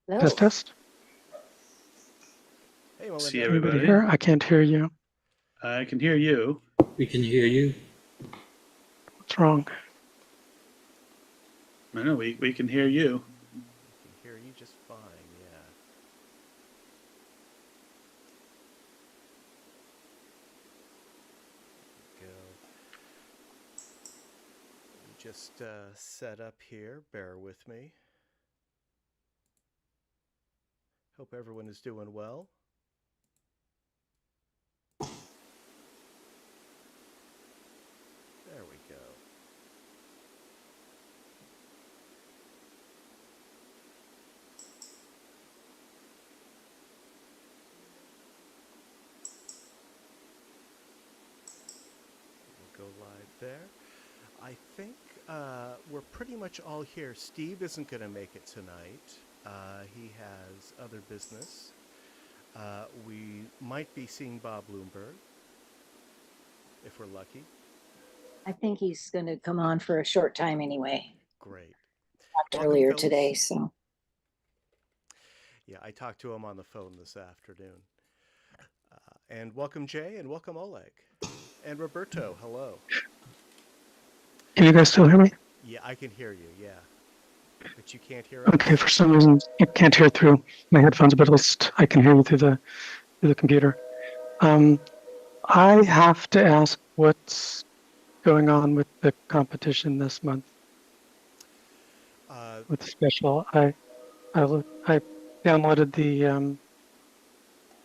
Hello. Test, test. Hey, See Melinda. Anybody everybody. here? I can't hear you. I can hear you. We can hear you. What's wrong? I know we can hear you. We can hear you just fine, yeah. Go. Just set up here. Bear with me. Hope everyone is doing well. There we go. We'll go live there. I think we're pretty much all here. Steve isn't going to make it tonight. He has other business. We might be seeing Bob Bloomberg, if we're lucky. I think he's going to come on for a short time anyway. Great. Talked Welcome, earlier Phyllis. today, so. Yeah, I talked to him on the phone this afternoon. And welcome, Jay, and welcome, Oleg. And Roberto, hello. Can you guys still hear me? Yeah, I can hear you, yeah. But you can't hear us? Okay, for some reason I can't hear through my headphones, but at least I can hear you through the computer. I have to ask what's going on with the competition this month with the special. I downloaded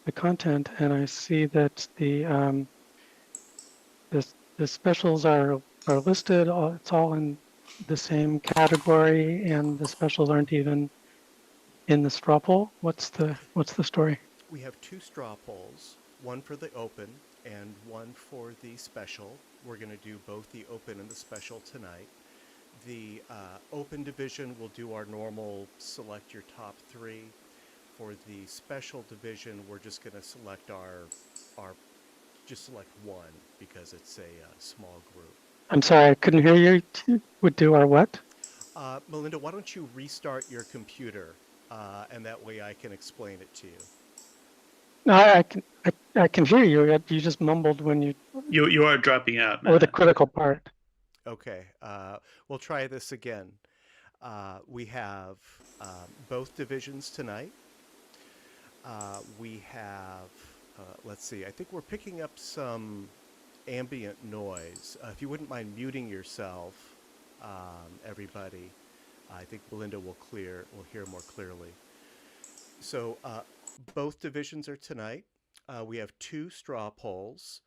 the content and I see that the specials are listed. It's all in the same category, and the specials aren't even in the straw poll. What's the story? We have two straw polls, one for the open and one for the special. We're going to do both the open and the special tonight. The open division will do our normal select your top three. For the special division, we're just going to select our just select one because it's a small group. I'm sorry, I couldn't hear you. Would do our what? Melinda, why don't you restart your computer, and that way I can explain it to you. No, I can hear you. You just mumbled when You are dropping out, Matt. or the critical part. Okay, we'll try this again. We have both divisions tonight. We have, let's see, I think we're picking up some ambient noise. If you wouldn't mind muting yourself, everybody, I think Belinda will hear more clearly. So both divisions are tonight. We have two straw polls.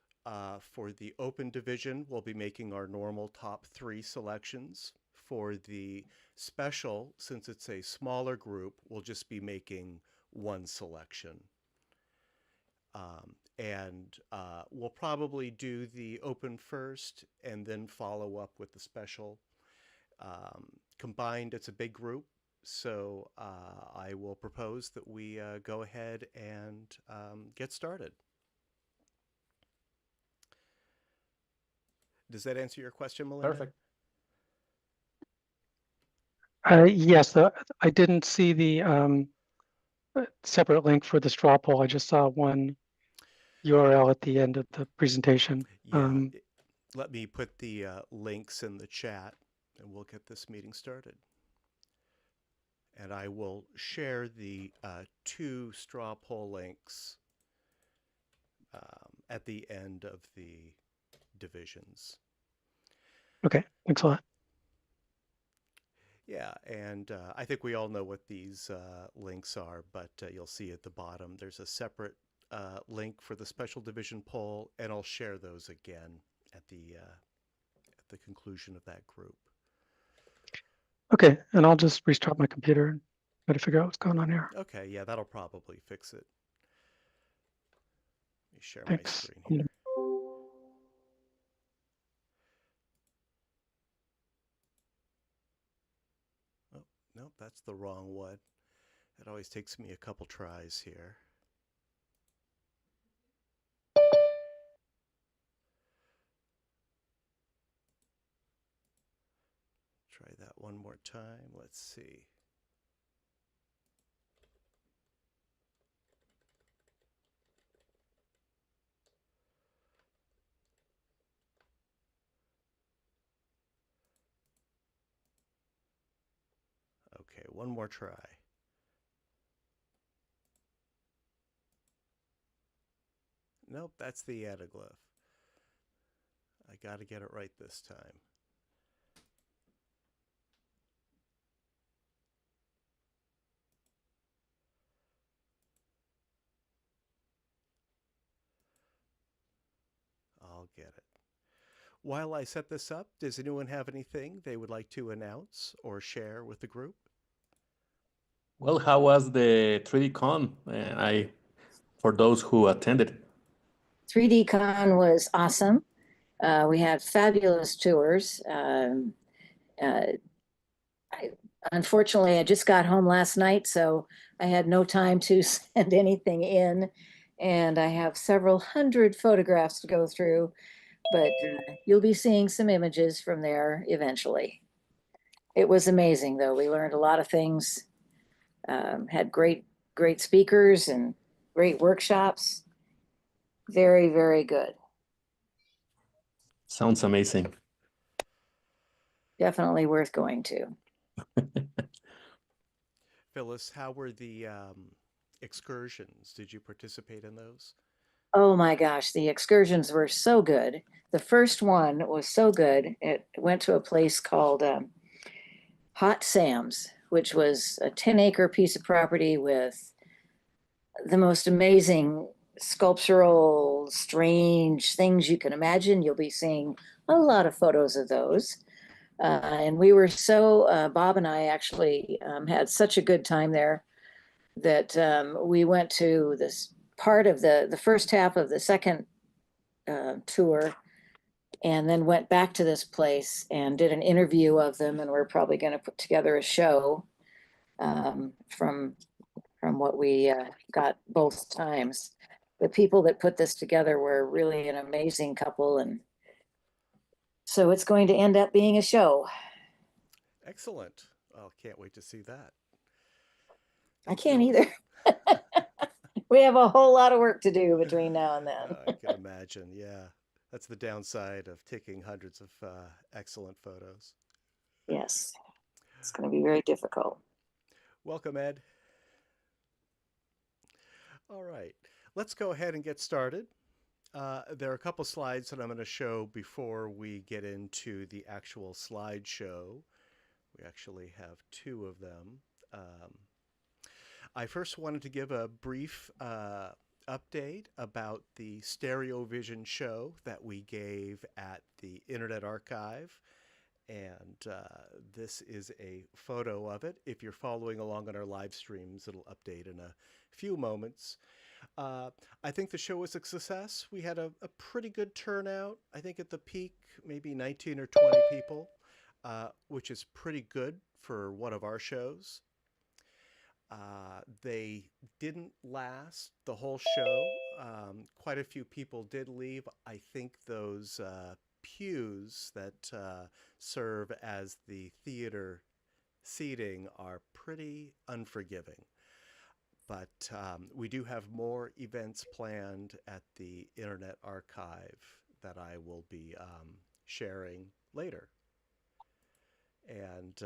For the open division, we'll be making our normal top three selections. For the special, since it's a smaller group, we'll just be making one selection. And we'll probably do the open first and then follow up with the special. Combined, it's a big group, so I will propose that we go ahead and get started. Does that answer your question, Melinda? Perfect. Yes, I didn't see the separate link for the straw poll. I just saw one URL at the end of the presentation. Yeah. Let me put the links in the chat and we'll get this meeting started. And I will share the two straw poll links at the end of the divisions. Okay, thanks a lot. Yeah, and I think we all know what these links are, but you'll see at the bottom there's a separate link for the special division poll, and I'll share those again at the conclusion of that group. Okay, and I'll just restart my computer and try to figure out what's going on here. Okay, yeah, that'll probably fix it. Let me share Thanks. my screen here. Oh, nope, that's the wrong one. It always takes me a couple tries here. Try that one more time. Let's see. one more try. Nope, that's the anaglyph. I got to get it right this time. I'll get it. While I set this up, does anyone have anything they would like to announce or share with the group? Well, how was the 3D Con? For those who attended. 3D Con was awesome. We had fabulous tours. Unfortunately, I just got home last night, so I had no time to send anything in. And I have several hundred photographs to go through, but you'll be seeing some images from there eventually. It was amazing, though. We learned a lot of things, had great speakers and great workshops. Very, very good. Sounds amazing. Definitely worth going to. Phyllis, how were the excursions? Did you participate in those? Oh my gosh, the excursions were so good. The first one was so good. It went to a place called Hot Sam's, which was a 10-acre piece of property with the most amazing sculptural, strange things you can imagine. You'll be seeing a lot of photos of those. And we were so, Bob and I actually had such a good time there that we went to this part of the first half of the second tour, and then went back to this place and did an interview of them. And we're probably going to put together a show from what we got both times. The people that put this together were really an amazing couple, and so it's going to end up being a show. Excellent. Well, can't wait to see that. I can't either. We have a whole lot of work to do between now and then. I can imagine. Yeah. That's the downside of taking hundreds of excellent photos. Yes, it's going to be very difficult. Welcome, Ed. All right, let's go ahead and get started. There are a couple slides that I'm going to show before we get into the actual slideshow. We actually have two of them. I first wanted to give a brief update about the Stereo Vision show that we gave at the Internet Archive. And this is a photo of it. If you're following along on our live streams, it'll update in a few moments. I think the show was a success. We had a pretty good turnout. I think at the peak, maybe 19 or 20 people, which is pretty good for one of our shows. They didn't last the whole show. Quite a few people did leave. I think those pews that serve as the theater seating are pretty unforgiving. But we do have more events planned at the Internet Archive that I will be sharing later. And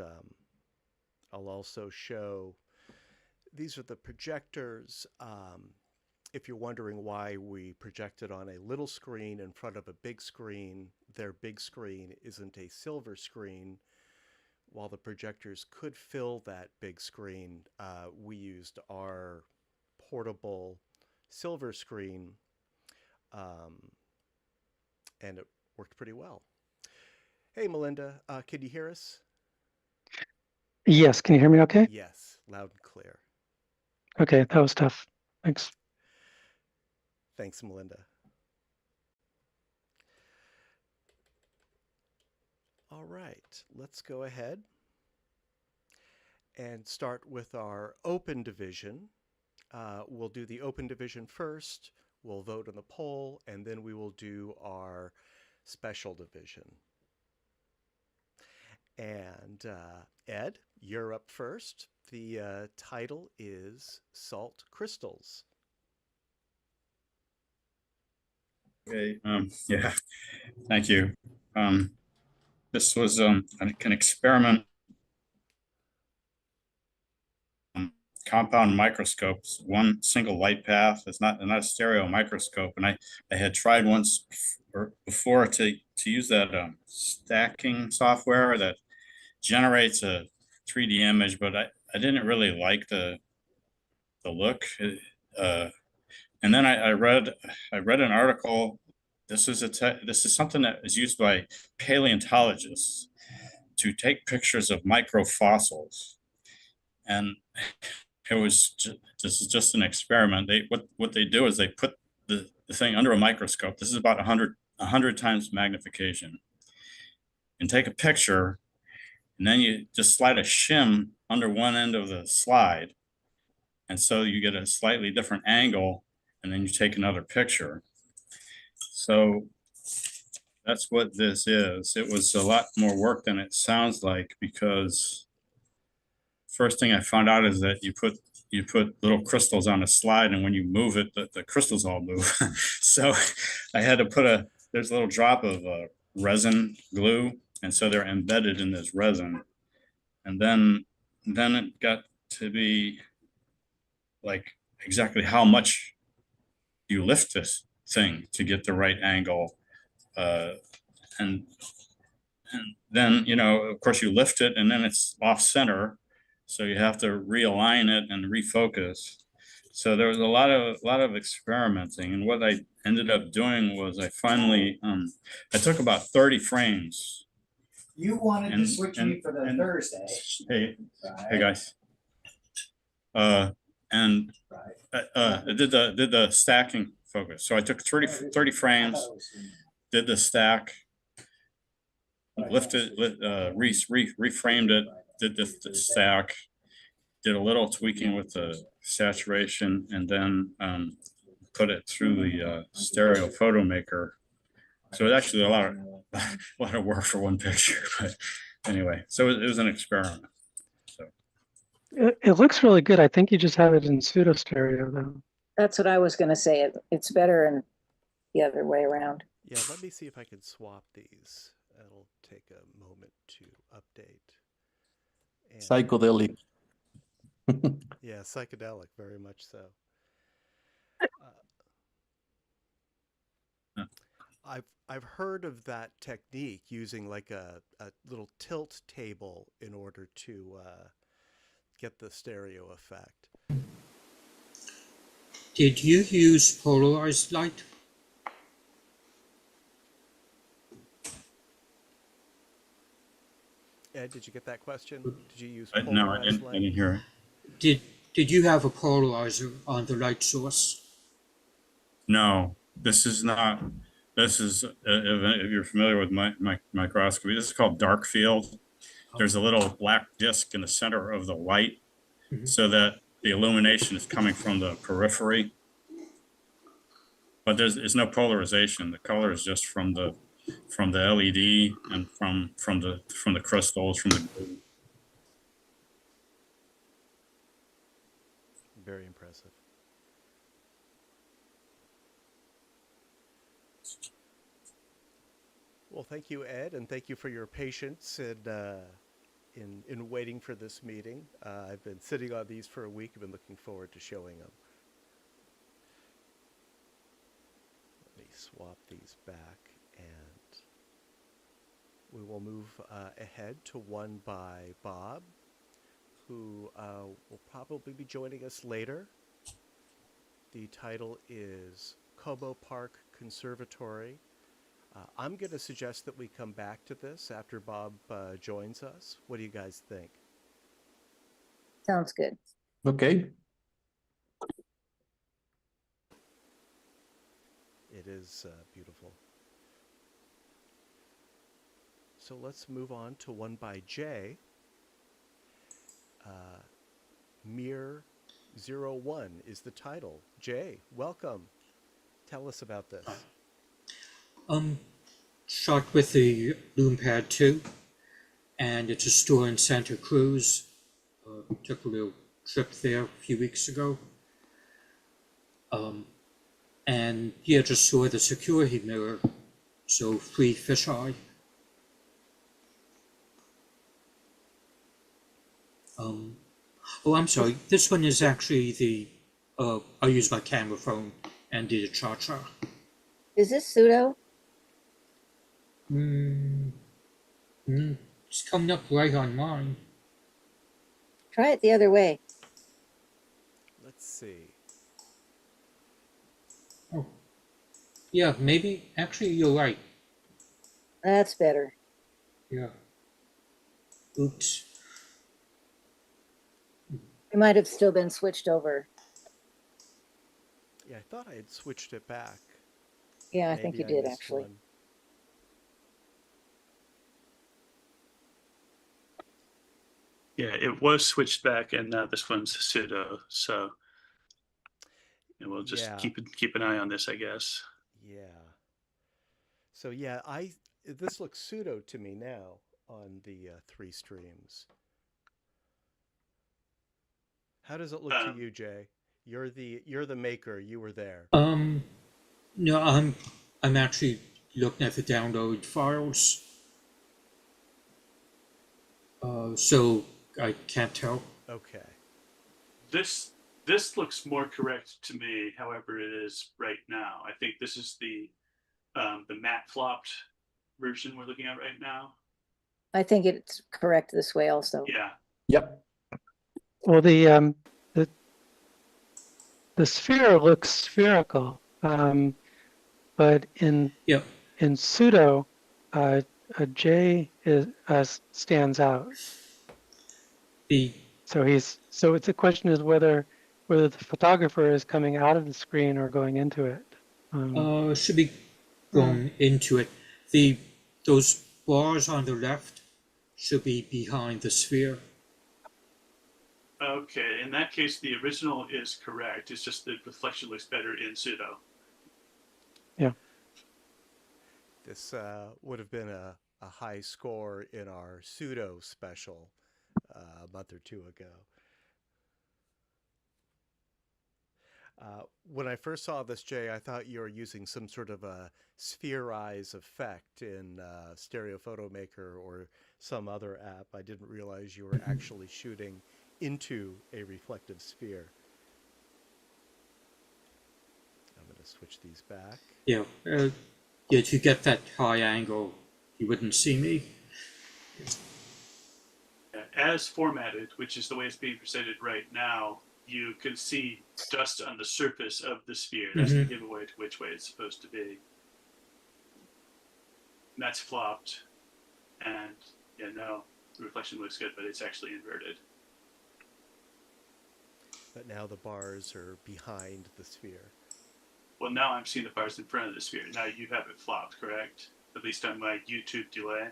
I'll also show, these are the projectors. If you're wondering why we projected on a little screen in front of a big screen, their big screen isn't a silver screen. While the projectors could fill that big screen, we used our portable silver screen, and it worked pretty well. Hey, Melinda, can you hear us? Yes, can you hear me okay? Yes, loud and clear. Okay, that was tough. Thanks. Thanks, Melinda. All right, let's go ahead and start with our open division. We'll do the open division first, we'll vote on the poll, and then we will do our special division. And Ed, you're up first. The title is Salt Crystals. Okay, yeah, thank you. This was an experiment compound microscopes, one single light path. It's not a stereo microscope. And I had tried once before to use that stacking software that generates a 3D image, but I didn't really like the look. And then I read an article. This is something that is used by paleontologists to take pictures of microfossils, and this is just an experiment. What they do is they put the thing under a microscope. This is about 100 times magnification, and take a picture, and then you just slide a shim under one end of the slide, and so you get a slightly different angle, and then you take another picture. So that's what this is. It was a lot more work than it sounds like, because first thing I found out is that you put little crystals on a slide, and when you move it, the crystals all move. So I had to put there's a little drop of resin glue, and so they're embedded in this resin. And then it got to be like exactly how much you lift this thing to get the right angle. And then, you know, of course you lift it, and then it's off center. So you have to realign it and refocus. So there was a lot of experimenting. And what I ended up doing was I finally, I took about 30 frames. You wanted to switch me for the Thursday. Hey guys. And I did the stacking focus. So I took 30 frames, did the stack, lifted, reframed it, did the stack, did a little tweaking with the saturation, and then put it through the stereo photo maker. So it's actually a lot of work for one picture, but anyway, so it was an experiment. So It looks really good. I think you just have it in pseudo stereo though. That's what I was going to say. It's better in the other way around. Yeah, let me see if I can swap these. It'll take a moment to update. And, Psychedelic. yeah, psychedelic, very much so. I've heard of that technique, using like a little tilt table in order to get the stereo effect. Did you use polarized light? Ed, did you get that question? Did you use no, I polarized light? didn't hear it. Did you have a polarizer on the light source? No, this is not. This is if you're familiar with my microscopy, this is called dark field. There's a little black disc in the center of the light, so that the illumination is coming from the periphery. But there's no polarization. The color is just from the LED and from the crystals, from the glue. Very impressive. Well, thank you, Ed, and thank you for your patience in waiting for this meeting. I've been sitting on these for a week. I've been looking forward to showing them. Let me swap these back, and we will move ahead to one by Bob, who will probably be joining us later. The title is Cobo Park Conservatory. I'm going to suggest that we come back to this after Bob joins us. What do you guys think? Sounds good. Okay. It is beautiful. So let's move on to one by Jay. Mir 01 is the title. Jay, welcome. Tell us about this. Shot with the LoomPad 2, and it's a store in Santa Cruz. Took a little trip there a few weeks ago. And yeah, just saw the security mirror, so free fisheye. Oh, I'm sorry. This one is actually the, I use my camera phone and did a cha-cha. Is this pseudo? It's coming up right on mine. Try it the other way. Let's see. Oh, yeah, maybe. Actually, you're right. That's better. Yeah. Oops. It might have still been switched over. Yeah, I thought I had switched it back. Yeah, I think Maybe you I did missed actually. one. Yeah, it was switched back, and now this one's pseudo. So, and we'll just Yeah, keep an eye on this, I guess. yeah. So yeah, this looks pseudo to me now on the 3 streams. How does it look to Um, you, Jay? You're the maker. You were there. No, I'm actually looking at the download files. So I can't tell. Okay. this looks more correct to me. However, it is right now. I think this is the matte flopped version we're looking at right now. I think it's correct this way also. Yeah. Yep. Well, the sphere looks spherical, but in Yep. pseudo, a J stands out. The So it's a question is whether the photographer is coming out of the screen or going into it. should be going into it. Those bars on the left should be behind the sphere. Okay. In that case, the original is correct. It's just the reflection looks better in pseudo. Yeah. This would have been a high score in our pseudo special a month or two ago. When I first saw this, Jay, I thought you were using some sort of a spherize effect in Stereo Photo Maker or some other app. I didn't realize you were actually shooting into a reflective sphere. I'm going to switch these back. Yeah. Yeah, to get that high angle, you wouldn't see me. As formatted, which is the way it's being presented right now, you can see dust on the surface of the sphere. That's the giveaway to which way it's supposed to be. And that's flopped. And yeah, no, the reflection looks good, but it's actually inverted. But now the bars are behind the sphere. Well, now I'm seeing the bars in front of the sphere. Now you have it flopped, correct? At least on my YouTube delay.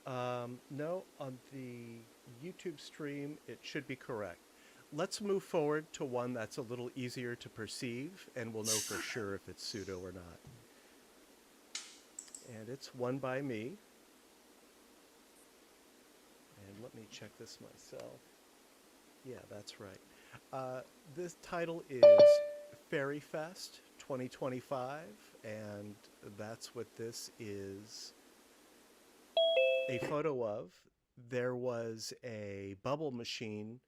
No, on the YouTube stream, it should be correct. Let's move forward to one that's a little easier to perceive, and we'll know for sure if it's pseudo or not. And it's one by me. And let me check this myself. Yeah, that's right. This title is Fairy Fest 2025, and that's what this is a photo of. There was a bubble machine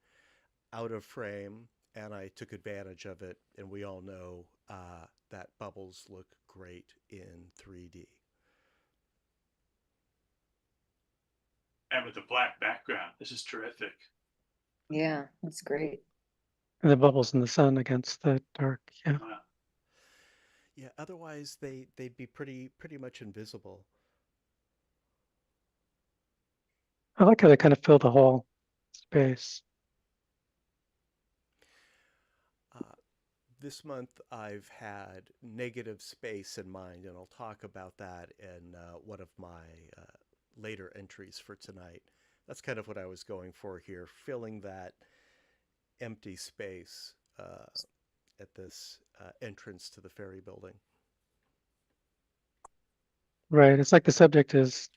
out of frame, and I took advantage of it, and we all know that bubbles look great in 3D. And with a black background, this is terrific. Yeah, that's great. And the bubbles in the sun against the dark. Yeah. Wow. Yeah, otherwise they'd be pretty much invisible. I like how they kind of fill the whole space. This month I've had negative space in mind, and I'll talk about that in one of my later entries for tonight. That's kind of what I was going for here, filling that empty space at this entrance to the ferry building. Right. It's like the subject is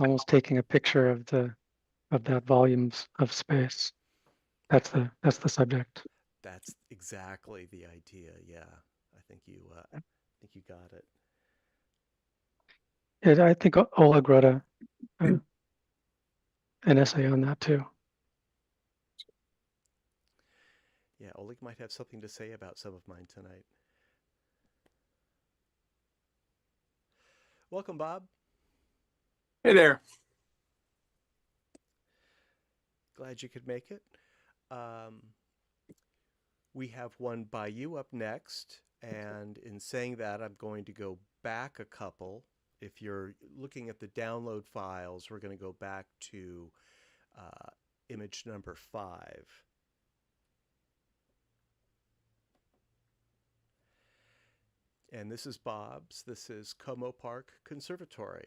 almost taking a picture of that volumes of space. That's the subject. That's exactly the idea. Yeah, I think you got it. Yeah, I think Oleg wrote an essay on that too. Yeah, Oleg might have something to say about some of mine tonight. Welcome, Bob. Hey there. Glad you could make it. We have one by you up next, and in saying that, I'm going to go back a couple. If you're looking at the download files, we're going to go back to image number 5. And this is Bob's. This is Como Park Conservatory.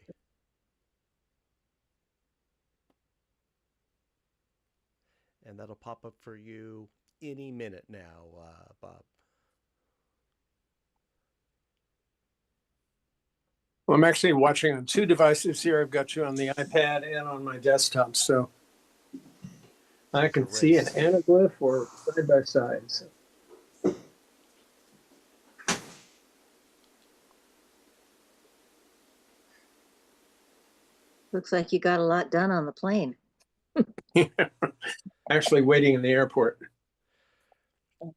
And that'll pop up for you any minute now, Bob. Well, I'm actually watching on 2 devices here. I've got you on the iPad and on my desktop, so I can see an anaglyph or side by side. So. Looks like you got a lot done on the plane. Actually waiting in the airport.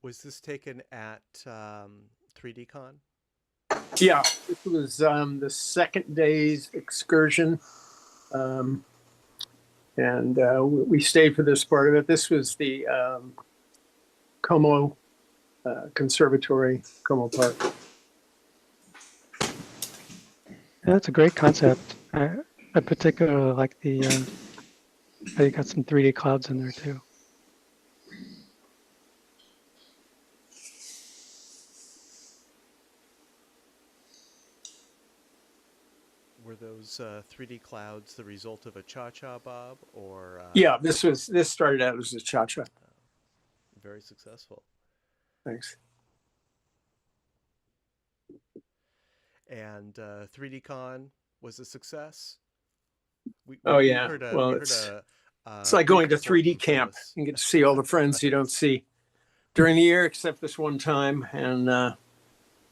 Was this taken at 3DCon? Yeah, this was the second day's excursion. And we stayed for this part of it. This was the Como Conservatory, Como Park. Yeah, that's a great concept. I particularly like the how you got some 3D clouds in there too. Were those 3D clouds the result of a cha-cha, Bob, or? Yeah, this started out as a cha-cha. Very successful. Thanks. And 3DCon was a success. Well, it's like going to 3D camp. You get to see all the friends you don't see during the year, except this one time. And there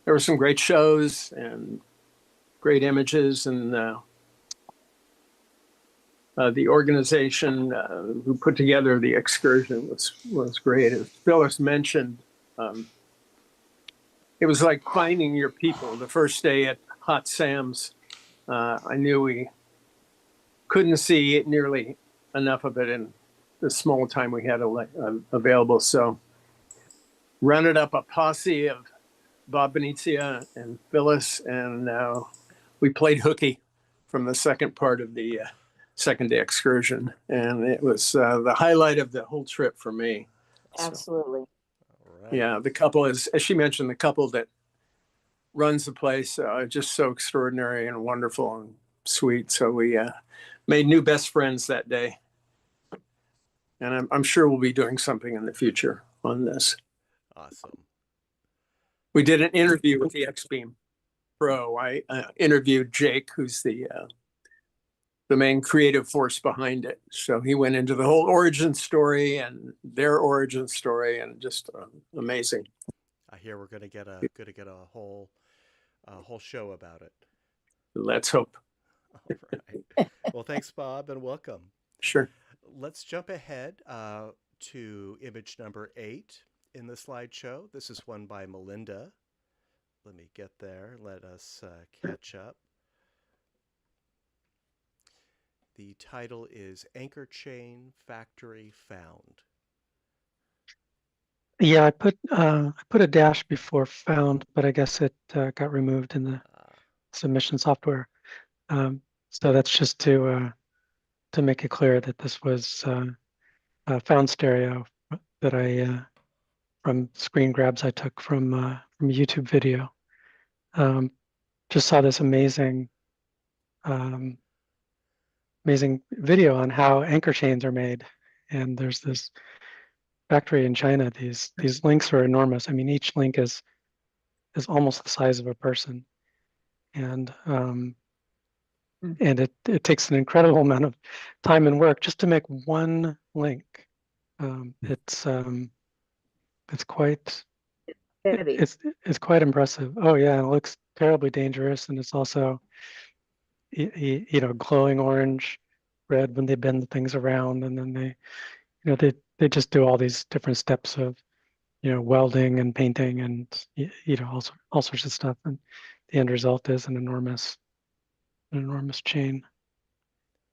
were some great shows and great images, and the organization who put together the excursion was great. As Phyllis mentioned, it was like finding your people. The first day at Hot Sam's, I knew we couldn't see nearly enough of it in the small time we had available. So rounded up a posse of Bob Benizia and Phyllis, and we played hooky from the second part of the second day excursion. And it was the highlight of the whole trip for me. Absolutely. All right. Yeah, the couple is, as she mentioned, the couple that runs the place, just so extraordinary and wonderful and sweet. So we made new best friends that day. And I'm sure we'll be doing something in the future on this. Awesome. We did an interview with the X-Beam Pro. I interviewed Jake, who's the main creative force behind it. So he went into the whole origin story and their origin story, and just amazing. I hear we're gonna get a whole show about it. Let's hope. All right. Well, thanks, Bob, and welcome. Sure. Let's jump ahead to image number 8 in the slideshow. This is one by Melinda. Let me get there. Let us catch up. The title is Anchor Chain Factory Found. Yeah, I put a dash before found, but I guess it got removed in the submission software. So that's just to make it clear that this was found stereo that I from screen grabs I took from a YouTube video. Just saw this amazing video on how anchor chains are made, and there's this factory in China. These links are enormous. I mean, each link is almost the size of a person, and it takes an incredible amount of time and work just to make one link. It's quite Heavy. it's quite impressive. Oh yeah, and it looks terribly dangerous, and it's also glowing orange, red when they bend the things around, and then they just do all these different steps of welding and painting and all sorts of stuff. And the end result is an enormous chain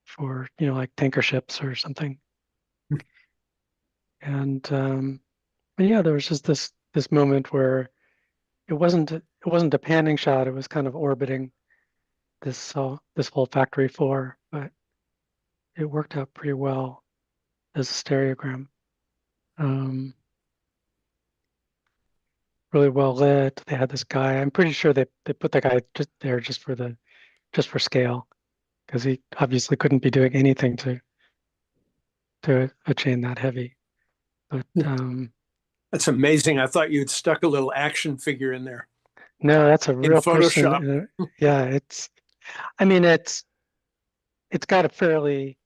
for like tanker ships or something. And but yeah, there was just this moment where it wasn't a panning shot. It was kind of orbiting this whole factory floor, but it worked out pretty well as a stereogram. Really well lit. They had this guy. I'm pretty sure they put that guy just there just for scale, because he obviously couldn't be doing anything to a chain that heavy. But That's amazing. I thought you'd stuck a little action figure in there. no, that's a real Photoshop. person. Yeah, it's got a fairly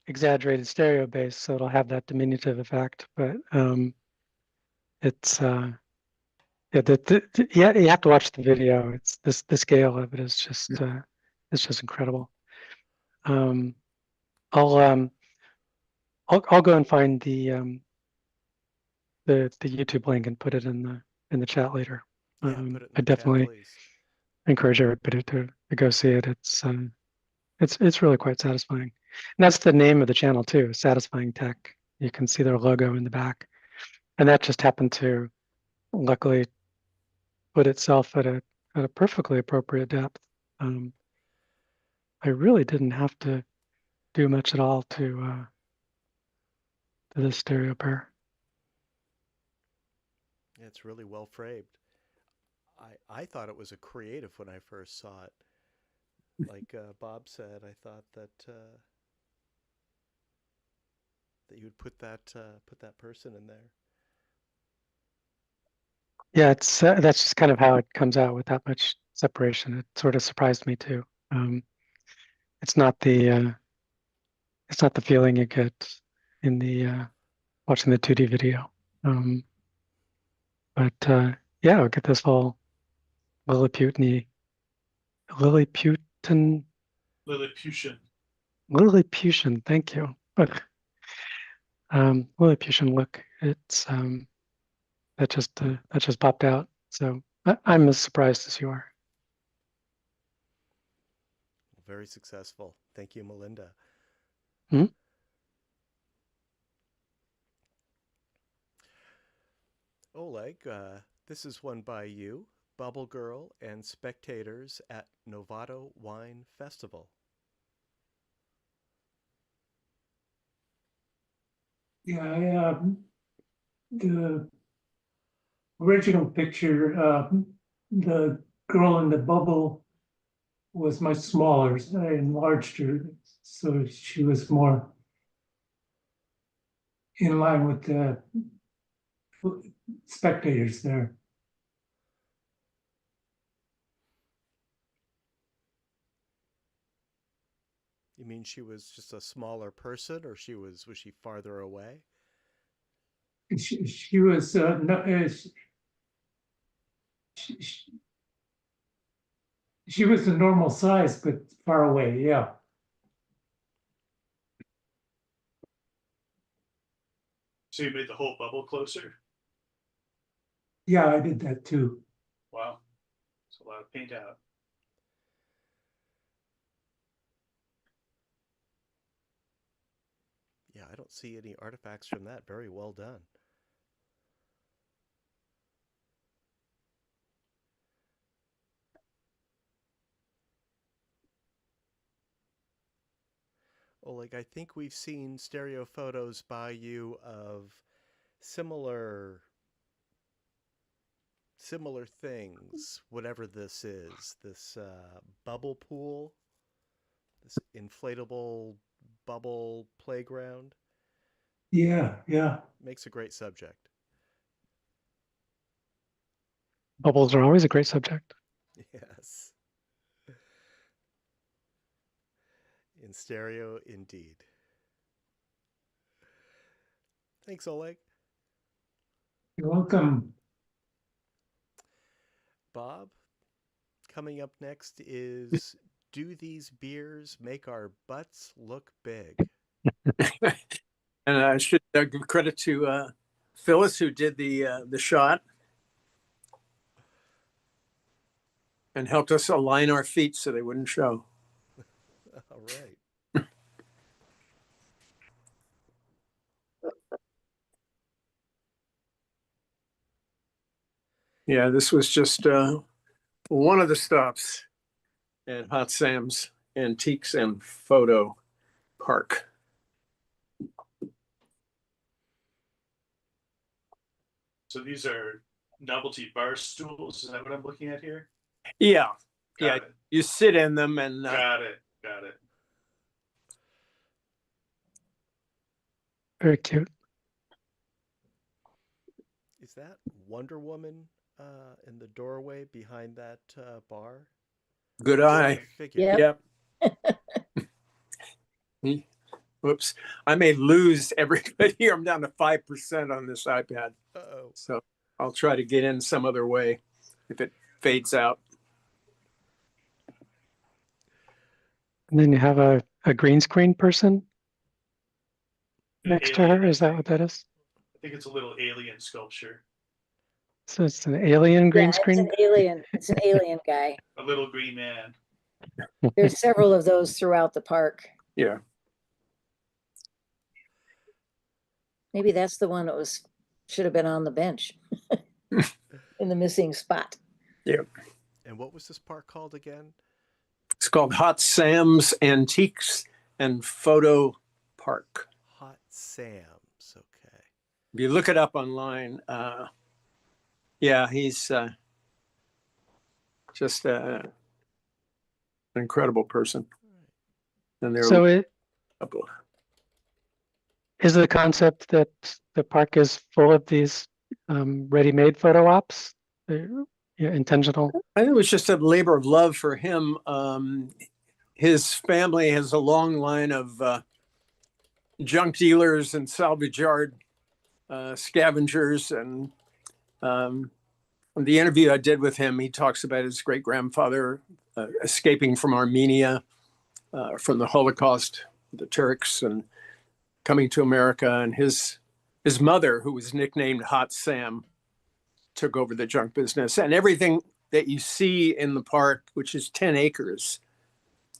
exaggerated stereo base, so it'll have that diminutive effect. But it's yeah, you have to watch the video. It's the scale of it is just it's just incredible. I'll go and find the YouTube link and put it in the chat later. Yeah, put it in the I chat, definitely please. encourage everybody to go see it. It's really quite satisfying. And that's the name of the channel too, Satisfying Tech. You can see their logo in the back. And that just happened to luckily put itself at a perfectly appropriate depth. I really didn't have to do much at all to this stereo pair. Yeah, it's really well framed. I thought it was a creative when I first saw it. Like Bob said, I thought that you would put that person in there. Yeah, it's that's just kind of how it comes out with that much separation. It sort of surprised me too. It's not the feeling you get in the watching the 2D video. But yeah, I'll get this whole Lilliputian, thank you. Lilliputian look. It's that just popped out. So I'm as surprised as you are. Very successful. Thank you, Melinda. Hmm? Oleg, this is one by you, Bubble Girl, and spectators at Novato Wine Festival. Yeah, the original picture, the girl in the bubble was much smaller. So I enlarged her so she was more in line with the spectators there. You mean she was just a smaller person, or was she farther away? She was she was a normal size, but far away. Yeah. So you made the whole bubble closer? Yeah, I did that too. Wow. It's a lot of paint out. Yeah, I don't see any artifacts from that. Very well done. Oleg, I think we've seen stereo photos by you of similar things, whatever this is, this bubble pool, this inflatable bubble playground. Yeah. Makes a great subject. Bubbles are always a great subject. Yes. In stereo, indeed. Thanks, Oleg. You're welcome. Bob, coming up next is Do These Beers Make Our Butts Look Big? And I should give credit to Phyllis, who did the shot and helped us align our feet so they wouldn't show. All right. Yeah, this was just one of the stops at Hot Sam's Antiques and Photo Park. So these are novelty bar stools. Is that what I'm looking at here? Yeah, Got yeah. it. You sit in them and Got it. Got it. Very cute. Is that Wonder Woman in the doorway behind that bar? good eye. Figure. Yep. Whoops. I may lose everybody here. I'm down to 5% on this iPad. Uh-oh. So I'll try to get in some other way if it fades out. And then you have a green screen person An next to her. alien, Is that what that is? I think it's a little alien sculpture. So it's an alien green Yeah, screen? It's an alien. It's an alien guy. A little green man. There's several of those throughout the park. Yeah. Maybe that's the one that should have been on the bench in the missing spot. Yeah. And what was this park called again? It's called Hot Sam's Antiques and Photo Park. Hot Sam's. Okay. If you look it up online, yeah, he's just an incredible person. And there So are it a couple. is the concept that the park is full of these ready-made photo ops? They're, intentional. I think it was just a labor of love for him. His family has a long line of junk dealers and salvage yard scavengers. And the interview I did with him, he talks about his great-grandfather escaping from Armenia, from the Holocaust, the Turks, and coming to America. And his mother, who was nicknamed Hot Sam, took over the junk business. And everything that you see in the park, which is 10 acres,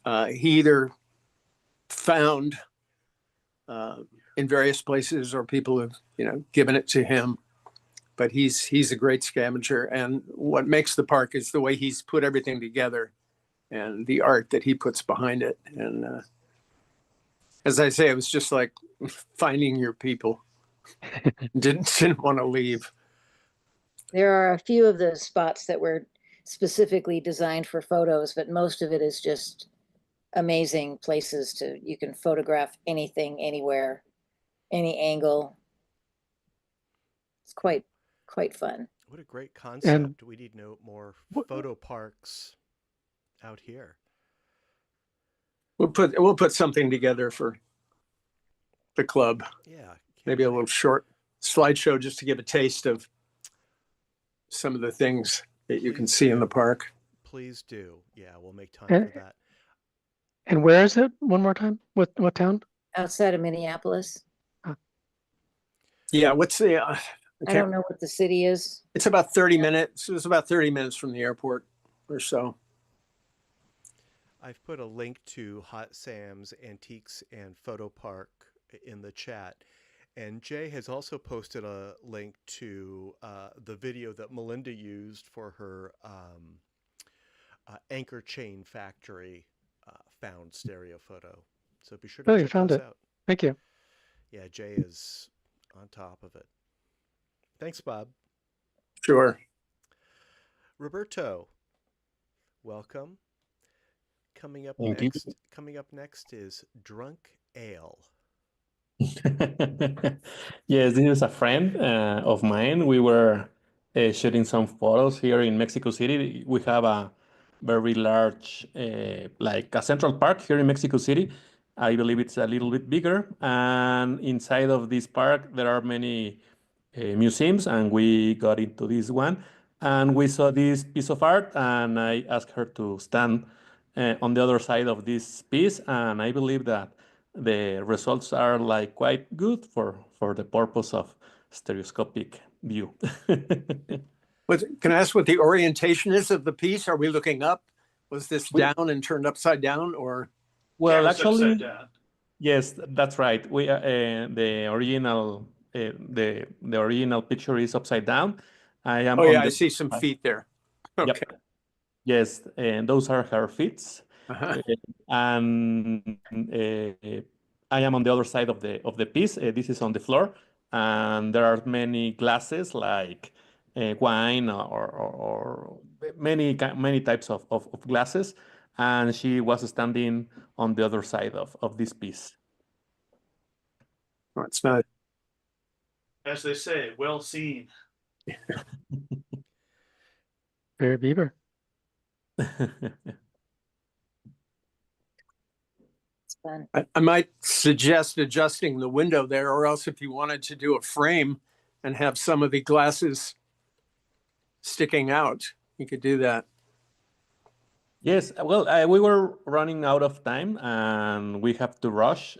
he either found in various places or people have, given it to him. But he's a great scavenger. And what makes the park is the way he's put everything together and the art that he puts behind it. And as I say, it was just like finding your people. Didn't want to leave. There are a few of those spots that were specifically designed for photos, but most of it is just amazing places you can photograph anything, anywhere, any angle. It's quite fun. What a great concept. And we need more photo parks out here. We'll put something together for the club. Yeah. Maybe a little short slideshow just to give a taste of some of the things that you can see in the park. Please do. Yeah, we'll make time And- for that. And where is it? One more time. What town? Outside of Minneapolis. Yeah, what's the I don't know what the city is. it's about 30 minutes. It was about 30 minutes from the airport or so. I've put a link to Hot Sam's Antiques and Photo Park in the chat. And Jay has also posted a link to the video that Melinda used for her Anchor Chain Factory found stereo photo. So be sure to Oh, you check found those it. out. Thank you. Yeah, Jay is on top of it. Thanks, Bob. Sure. Roberto, welcome. Coming up Thank you. next is Drunk Ale. Yes, this is a friend of mine. We were shooting some photos here in Mexico City. We have a very large, like a central park here in Mexico City. I believe it's a little bit bigger. And inside of this park, there are many museums, and we got into this one. And we saw this piece of art, and I asked her to stand on the other side of this piece. And I believe that the results are like quite good for the purpose of stereoscopic view. Can I ask what the orientation is of the piece? Are we looking up? Was this down and turned upside down, or? Well, Camera's actually, upside down. yes, that's right. We the original picture is upside down. I am Oh on yeah, I the see some feet there. Yep. Okay. Yes, and those are her feet. Uh-huh. And I am on the other side of the piece. This is on the floor, and there are many glasses like wine or many types of glasses. And she was standing on the other side of this piece. Well, it's not. As they say, well seen. Barry Bieber. It's fun. I might suggest adjusting the window there, or else if you wanted to do a frame and have some of the glasses sticking out, you could do that. Yes, well, we were running out of time and we have to rush.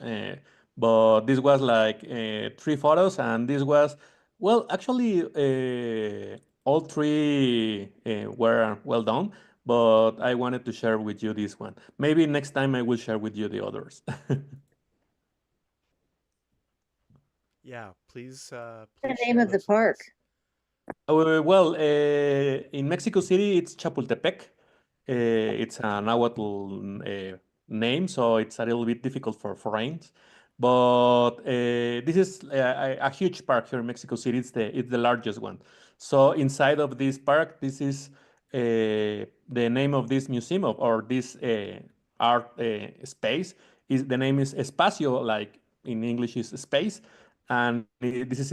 But this was like 3 photos, and this was, well, actually, all 3 were well done. But I wanted to share with you this one. Maybe next time I will share with you the others. Yeah, please. The Please name share of the those with park. us. Well, in Mexico City, it's Chapultepec. It's a Nahuatl name, so it's a little bit difficult for foreigners. But this is a huge park here in Mexico City. It's the largest one. So inside of this park, this is the name of this museum or this art space. The name is Espacio, like in English is space, and this is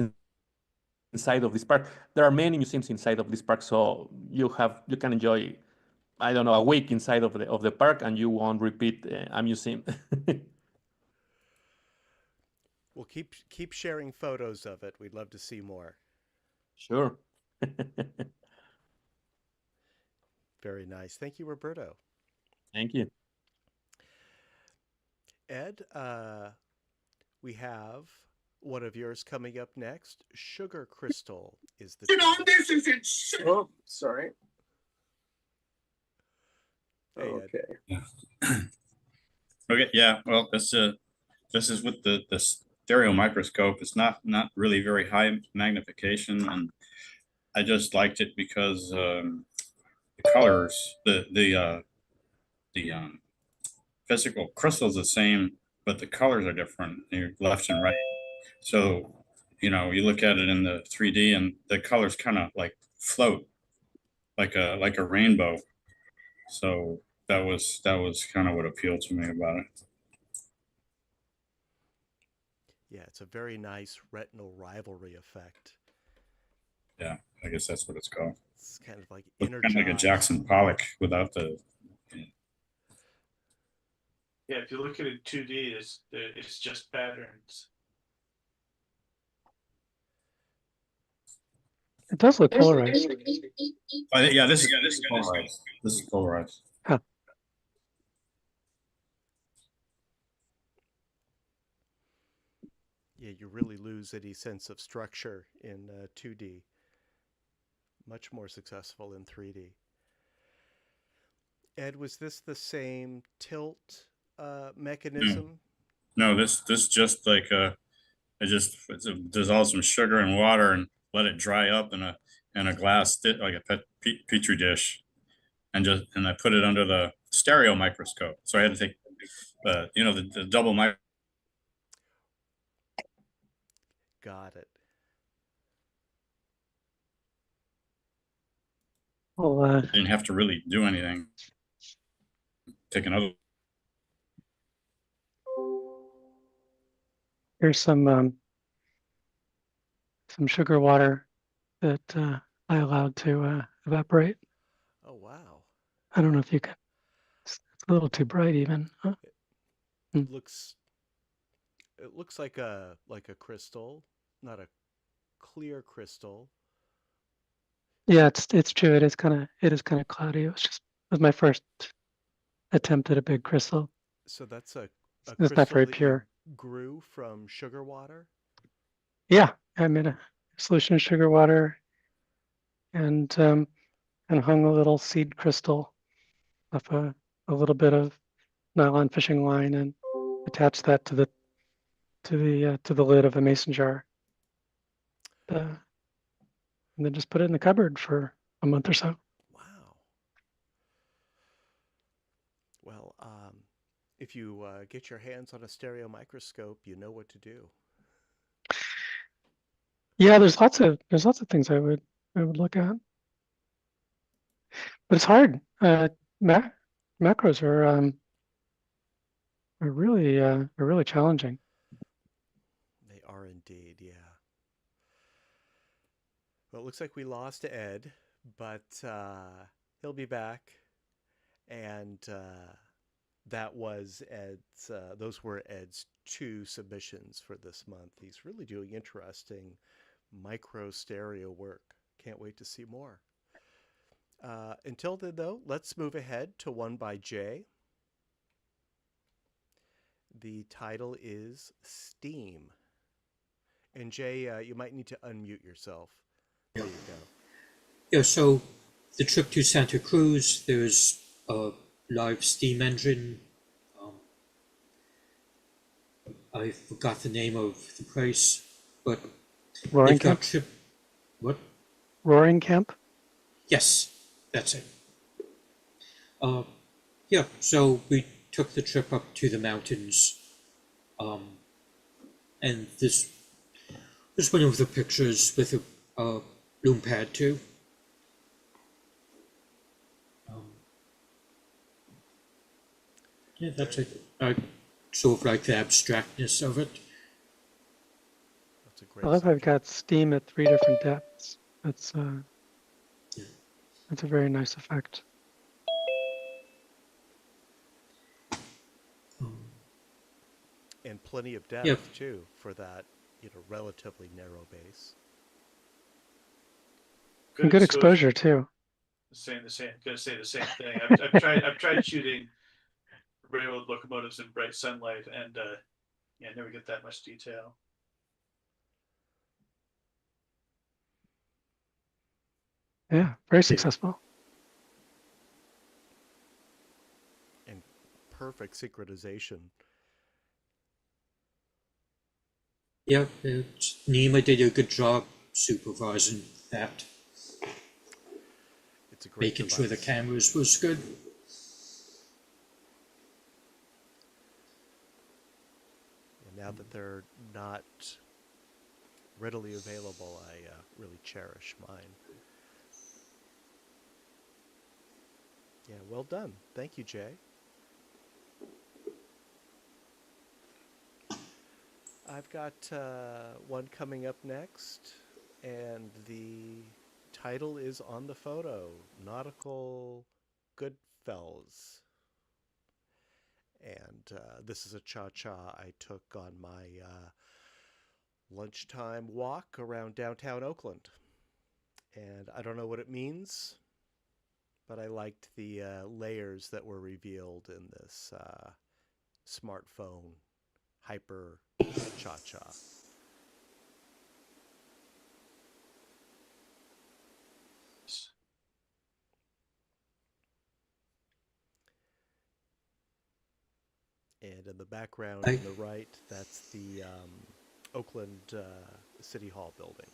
inside of this park. There are many museums inside of this park, so you can enjoy, I don't know, a week inside of the park, and you won't repeat a museum. Well, keep sharing photos of it. We'd love to see more. Sure. Very nice. Thank you, Roberto. Thank you. Ed, we have one of yours coming up next. Sugar Crystal is the title. Oh, sorry. Hey, Ed. Okay. Okay, yeah, well, this is with the stereo microscope. It's not really very high magnification, and I just liked it because the colors, the physical crystal's the same, but the colors are different, left and right. So, you look at it in the 3D, and the colors kind of like float, like a rainbow. So that was kind of what appealed to me about it. Yeah, it's a very nice retinal rivalry effect. Yeah, I guess that's what it's called. It's kind of like Kind of like a energized. Jackson Pollock without the. Yeah, if you look at it 2D, it's just patterns. It does look polarized. Yeah, this is polarized. This is polarized. Huh. Yeah, you really lose any sense of structure in 2D. Much more successful in 3D. Ed, was this the same tilt mechanism? No, this just like I just dissolve some sugar and water and let it dry up in a glass like a petri dish, and I put it under the stereo microscope. So I had to take the double microscope. Got it. Well, Didn't have to really do anything. Take another. here's some sugar water that I allowed to evaporate. Oh, wow. I don't know if you can. It's a little too bright, even. Huh? It looks like a crystal, not a clear crystal. Yeah, it's true. It is kind of cloudy. It was my first attempt at a big crystal. So that's a It's not very crystal that you pure. grew from sugar water? Yeah, I made solution of sugar water, and hung a little seed crystal off a little bit of nylon fishing line and attached that to the lid of a mason jar. And then just put it in the cupboard for a month or so. Wow. Well, if you get your hands on a stereo microscope, you know what to do. Yeah, there's lots of things I would look at, but it's hard. Macros are really challenging. They are indeed, yeah. Well, it looks like we lost Ed, but he'll be back. And that was Ed's, those were Ed's 2 submissions for this month. He's really doing interesting micro stereo work. Can't wait to see more. Until then, though, let's move ahead to one by Jay. The title is Steam. And Jay, you might need to unmute yourself. There you go. Yeah, so the trip to Santa Cruz, there's a live steam engine. I forgot the name of the place, but Roaring they've got Camp. What? Roaring Camp. Yes, that's it. Yeah, so we took the trip up to the mountains, and this was one of the pictures with a loom pad too. Yeah, that's it. I sort of like the abstractness of it. That's a great I love how I've subject. got steam at 3 different depths. That's Yeah. that's a very nice effect. And plenty of depth, Yep. too, for that, relatively narrow base. And good exposure too. Gonna say the same thing. I've tried shooting railroad locomotives in bright sunlight, and yeah, never get that much detail. Yeah, very successful. And perfect synchronization. Yeah, Nima did a good job supervising that, It's a great making sure the device. cameras was good. And now that they're not readily available, I really cherish mine. Yeah, well done. Thank you, Jay. I've got one coming up next, and the title is on the photo, Nautical Goodfellas. And this is a cha-cha I took on my lunchtime walk around downtown Oakland. And I don't know what it means, but I liked the layers that were revealed in this smartphone hyper cha-cha. And in the background on the right, that's the Oakland City Hall building.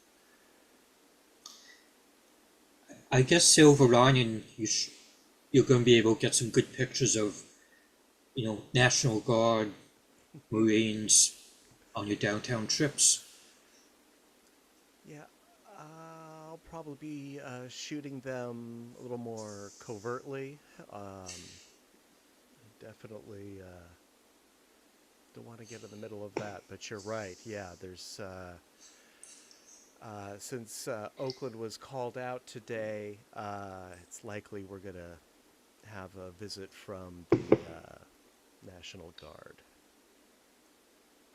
I guess silver lining, you're going to be able to get some good pictures of, National Guard, Marines on your downtown trips. Yeah, I'll probably be shooting them a little more covertly. Definitely don't want to get in the middle of that, but you're right. Yeah, there's since Oakland was called out today, it's likely we're going to have a visit from the National Guard.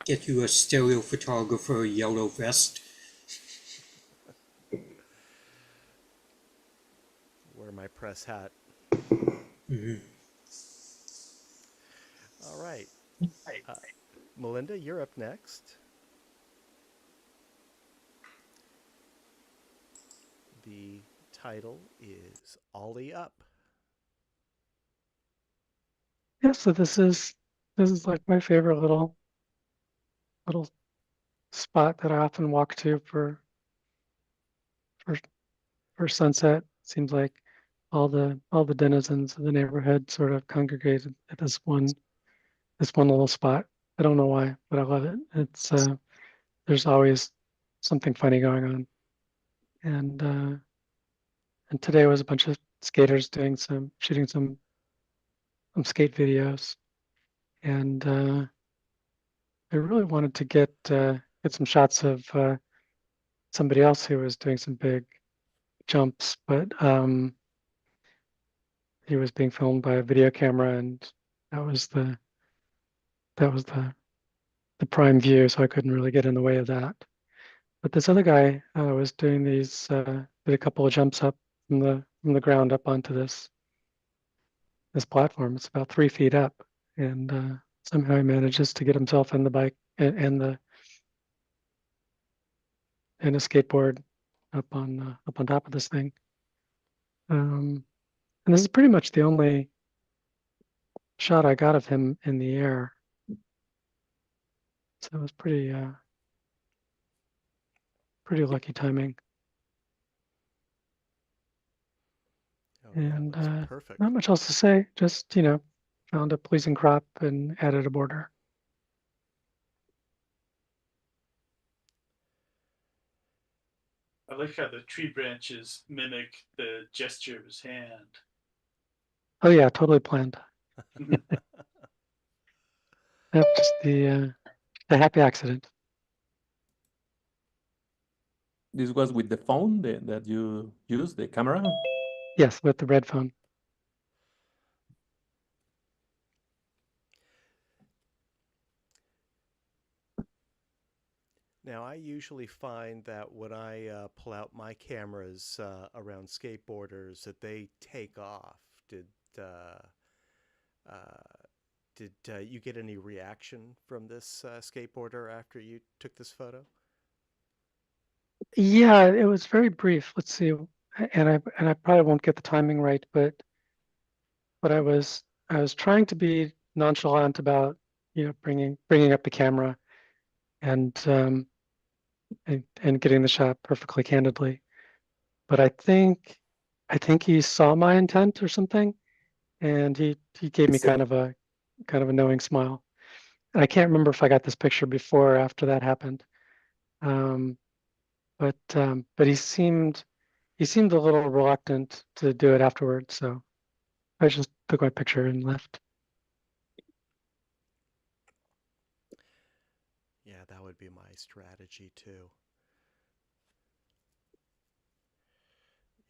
Get you a stereo photographer, yellow vest. Wear my press hat. Mm-hmm. All right. Melinda, you're up next. the title is Ollie Up. Yeah, so this is like my favorite little spot that I often walk to for for sunset. Seems like all the denizens of the neighborhood sort of congregated at this one little spot. I don't know why, but I love it. It's there's always something funny going on. And today was a bunch of skaters shooting some skate videos. And I really wanted to get some shots of somebody else who was doing some big jumps, but he was being filmed by a video camera, and that was the prime view, so I couldn't really get in the way of that. But this other guy was doing did a couple of jumps up from the ground up onto this platform. It's about 3 feet up, and somehow he manages to get himself in the bike and a skateboard up on top of this thing. And this is pretty much the only shot I got of him in the air. So it was pretty lucky timing. Oh, And that was perfect. not much else to say. Just, found a pleasing crop and added a border. I like how the tree branches mimic the gesture of his hand. Oh yeah, totally planned. Yep, just the happy accident. This was with the phone that you used, the camera? Yes, with the red phone. Now, I usually find that when I pull out my cameras around skateboarders, that they take off. Uh, did you get any reaction from this skateboarder after you took this photo? Yeah, it was very brief. Let's see, and I probably won't get the timing right, but I was trying to be nonchalant about bringing up the camera and and getting the shot perfectly candidly. But I think he saw my intent or something, and he gave me kind of a knowing smile. And I can't remember if I got this picture before or after that happened. Um, but he seemed a little reluctant to do it afterwards, so I just took my picture and left. Yeah, that would be my strategy too.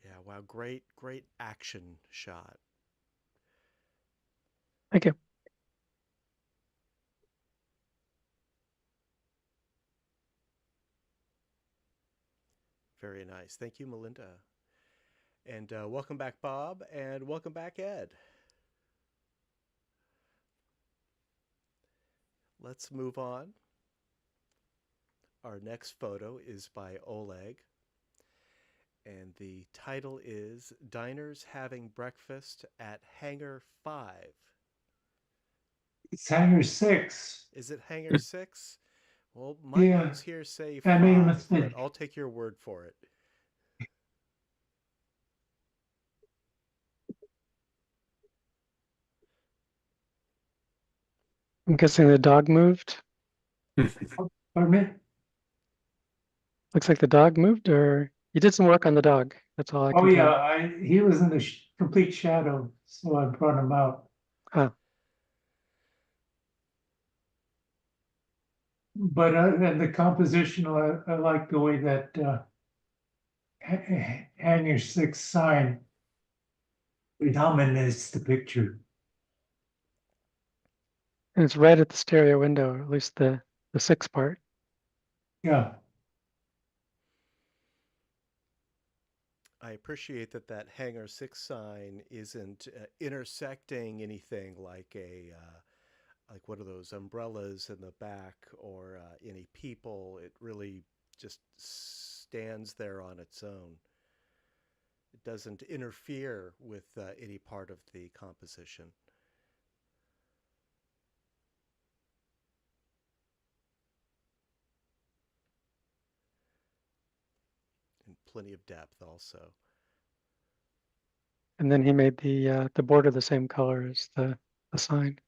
Yeah, wow, great action shot. Thank you. Very nice. Thank you, Melinda. And welcome back, Bob, and welcome back, Ed. Let's move on. Our next photo is by Oleg, and the title is Diners Having Breakfast at Hangar 5. It's Hangar 6. Is it Hangar 6? Well, my Yeah, notes here say I made a 5, mistake. but I'll take your word for it. I'm guessing the dog moved. Pardon me? Looks like the dog moved, or you did some work on the dog. That's all I Oh can yeah, tell. he was in the complete shadow, so I brought him out. Ah, But and the composition, I like the way that Hangar 6 sign dominates the picture. and it's right at the stereo window, or at least the six part. Yeah, I appreciate that Hangar 6 sign isn't intersecting anything like like one of those umbrellas in the back or any people. It really just stands there on its own. it doesn't interfere with any part of the composition. And plenty of depth also. And then he made the border the same color as the sign.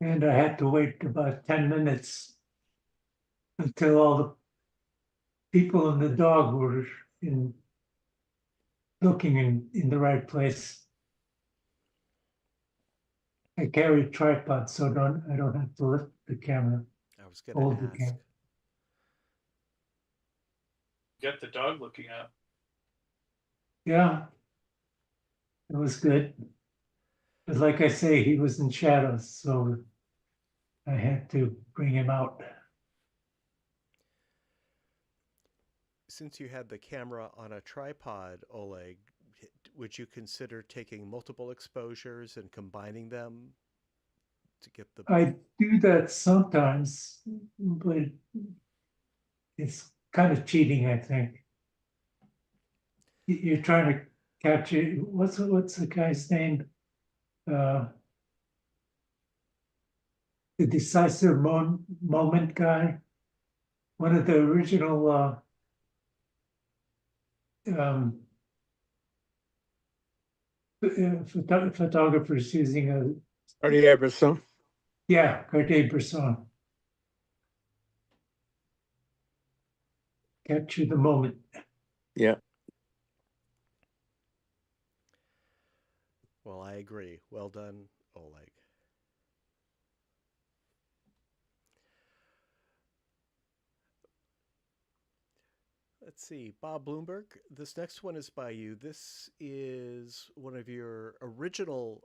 Yeah. And I had to wait about 10 minutes until all the people and the dog were looking in the right place. I carry a tripod, so I don't have to lift the camera. I was going Hold to the ask. camera. Get the dog looking up. Yeah, it was good. But like I say, he was in shadows, so I had to bring him out. Since you had the camera on a tripod, Oleg, would you consider taking multiple exposures and combining them to get the... I do that sometimes, but it's kind of cheating, I think. You're trying to capture, what's the guy's name? The decisive moment guy, one of the original photographers using a Cartier-Bresson. Cartier-Bresson. Capture the moment. Yeah. Well, I agree. Well done, Oleg. Let's see, Bob Bloomberg, this next one is by you. This is one of your original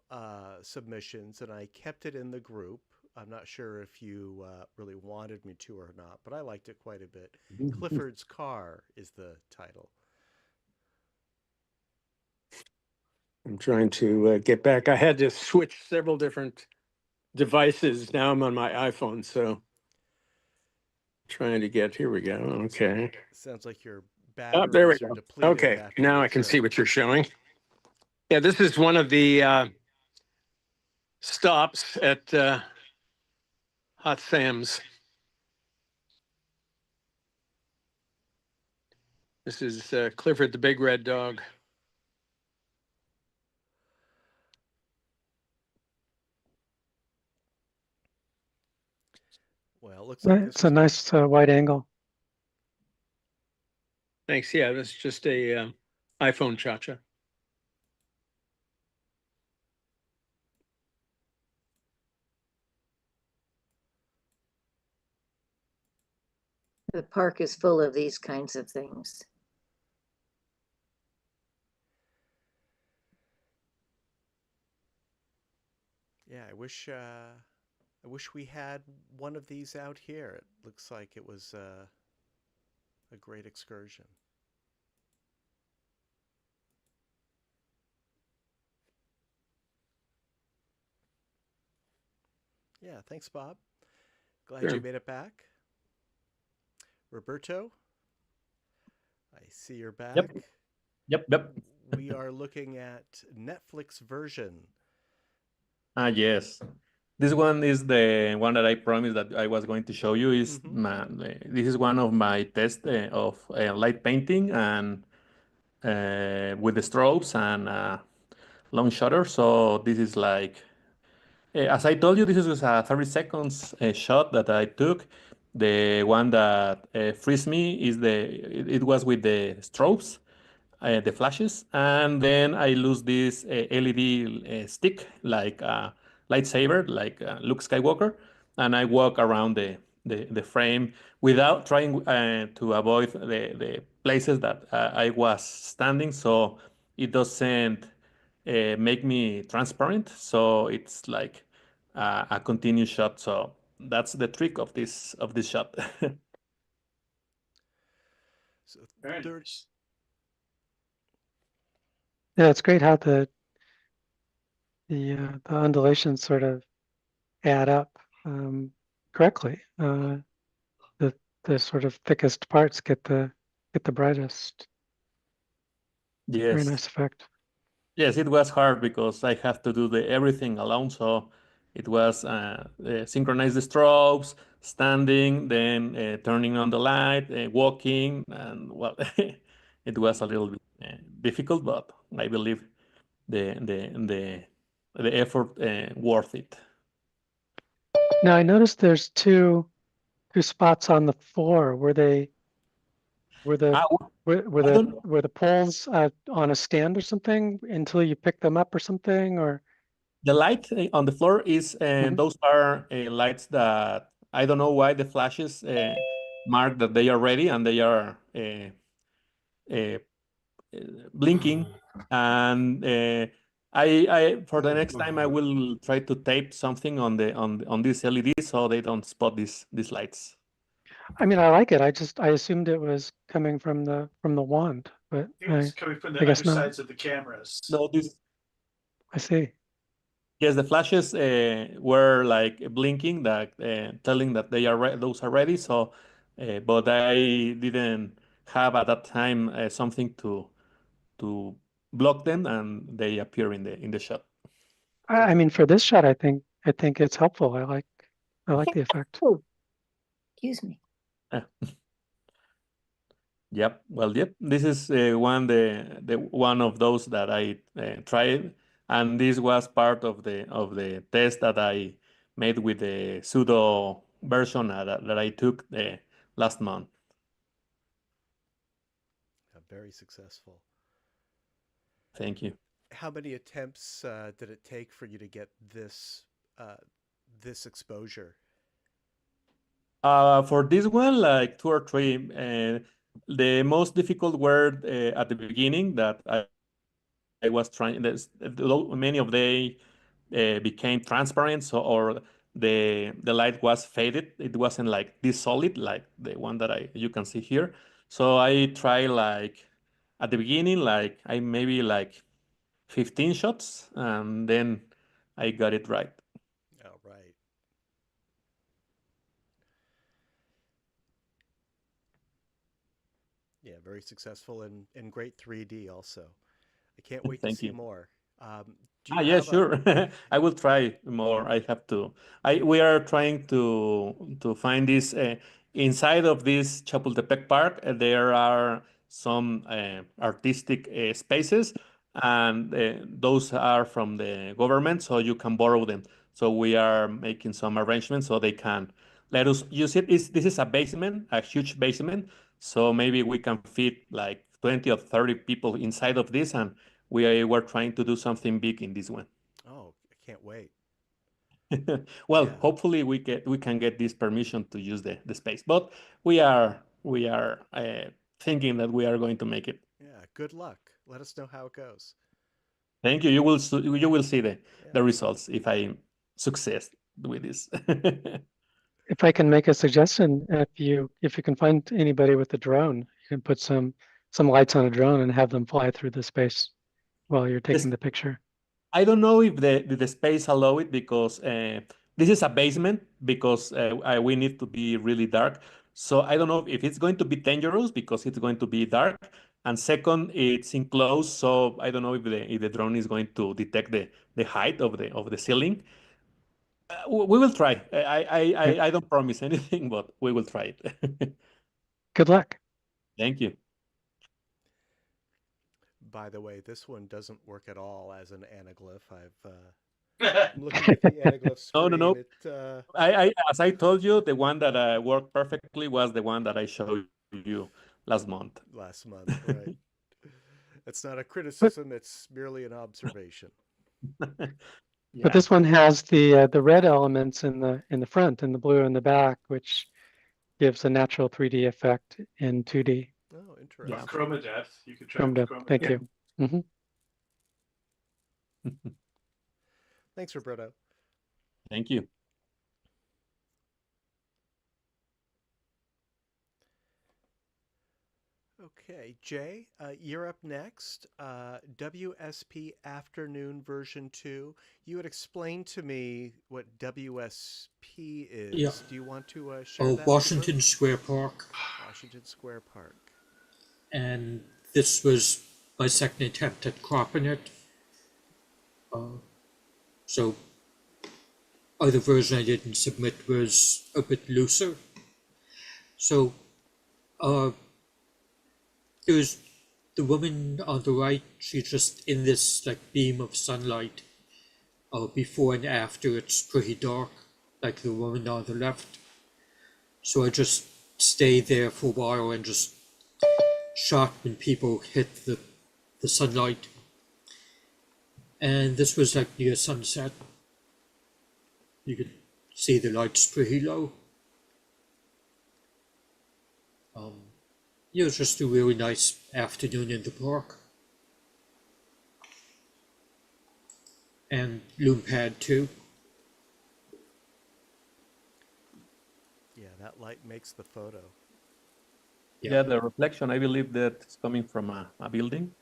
submissions, and I kept it in the group. I'm not sure if you really wanted me to or not, but I liked it quite a bit. Clifford's Car is the title. I'm trying to get back. I had to switch several different devices. Now I'm on my iPhone, so trying to get, here we go. Okay. Sounds like your Oh, there we batteries are go. depleted. Okay, after now the I can see trip. what you're showing. Yeah, this is one of the stops at Hot Sam's. This is Clifford the Big Red Dog. Well, it looks like It's a nice wide angle. Thanks. Yeah, this is just a iPhone cha-cha. The park is full of these kinds of things. Yeah, I wish we had one of these out here. It looks like it was a great excursion. Yeah, thanks, Bob. Glad Sure. you made it back. Roberto, I see you're back. Yep. We are looking at Netflix version. Yes. This one is the one that I promised that I was going to show you. Is this is one of my tests of light painting and with the strobes and long shutter. So this is like, as I told you, this is a 30 seconds shot that I took. The one that frees me is it was with the strobes, the flashes, and then I lose this LED stick like a lightsaber, like Luke Skywalker, and I walk around the frame without trying to avoid the places that I was standing, so it doesn't make me transparent. So it's like a continuous shot. So that's the trick of this shot. So Very third, nice. Yeah, it's great how the undulations sort of add up correctly. The sort of thickest parts get the get the brightest. Very Yes. nice effect. Yes, it was hard because I have to do everything alone. So it was synchronize the strobes, standing, then turning on the light, walking, and well, it was a little bit difficult, but I believe the effort worth it. Now I noticed there's two spots on the floor. Were the Ah, were the poles on a stand or something until you pick them up or something, or? The light on the floor is, Mhm. those are lights that I don't know why the flashes mark that they are ready and they are uh, blinking. And I for the next time I will try to tape something on this LED so they don't spot these lights. I mean, I like it. I assumed it was coming from the wand, but It was coming from the I guess not. undersides of the cameras. No, I see. yes, the flashes were like blinking, that telling that those are ready. So, but I didn't have at that time something to block them, and they appear in the shot. I mean, for this shot, I think it's helpful. I like the effect. Oh, excuse me. Yep. Well, yep. This is one of those that I tried, and this was part of the test that I made with the pseudo version that I took last month. Very successful. Thank you. How many attempts did it take for you to get this this exposure? For this one, like 2 or 3. The most difficult were at the beginning that I was trying. Many of they became transparent, so or the light was faded. It wasn't like this solid, like the one that you can see here. So I try like at the beginning, like I maybe like 15 shots, and then I got it right. Oh, right. Yeah, very successful and great 3D also. I can't wait to Thank see you. more. Do you Yeah, have sure. I will try more. I have to. We are trying to find this inside of this Chapultepec Park. There are some artistic spaces, and those are from the government, so you can borrow them. So we are making some arrangements so they can let us use it. This is a basement, a huge basement, so maybe we can fit like 20 or 30 people inside of this, and we were trying to do something big in this one. Oh, I can't wait. Well, Yeah. hopefully we can get this permission to use the space, but we are thinking that we are going to make it. Yeah, good luck. Let us know how it goes. Thank you. You will see the Yeah. results if I success with this. If I can make a suggestion, if you can find anybody with a drone, you can put some lights on a drone and have them fly through the space while you're taking the picture. I don't know if the space allow it, because this is a basement, because we need to be really dark. So I don't know if it's going to be dangerous because it's going to be dark. And second, it's enclosed, so I don't know if the drone is going to detect the height of the ceiling. We will try. I don't promise anything, but we will try it. Good luck. Thank you. By the way, this one doesn't work at all as an anaglyph. I'm looking at the anaglyph screen. No. It, As I told you, the one that worked perfectly was the one that I showed you last month. last month, right? It's not a criticism. It's merely an observation. But this one has the red elements in the front and the blue in the back, which gives a natural 3D effect in 2D. Oh, interesting. Yeah. Chroma depth. You could try Chroma depth. chroma Thank depth. you. Hmm. Thanks, Roberto. Thank you. Okay, Jay, you're up next. WSP Afternoon version 2. You had explained to me what WSP is. Yeah. Do you want to share Oh, that? Washington Square Park. Washington Square Park. and this was my second attempt at cropping it. So other version I didn't submit was a bit looser. So there's the woman on the right, she's just in this like beam of sunlight. Before and after it's pretty dark, like the woman on the left. So I just stayed there for a while and just shot when people hit the sunlight. And this was like near sunset. You could see the lights pretty low. It was just a really nice afternoon in the park. And loom pad too. Yeah, that light makes the photo. Yeah, the reflection, I believe that it's coming from a building.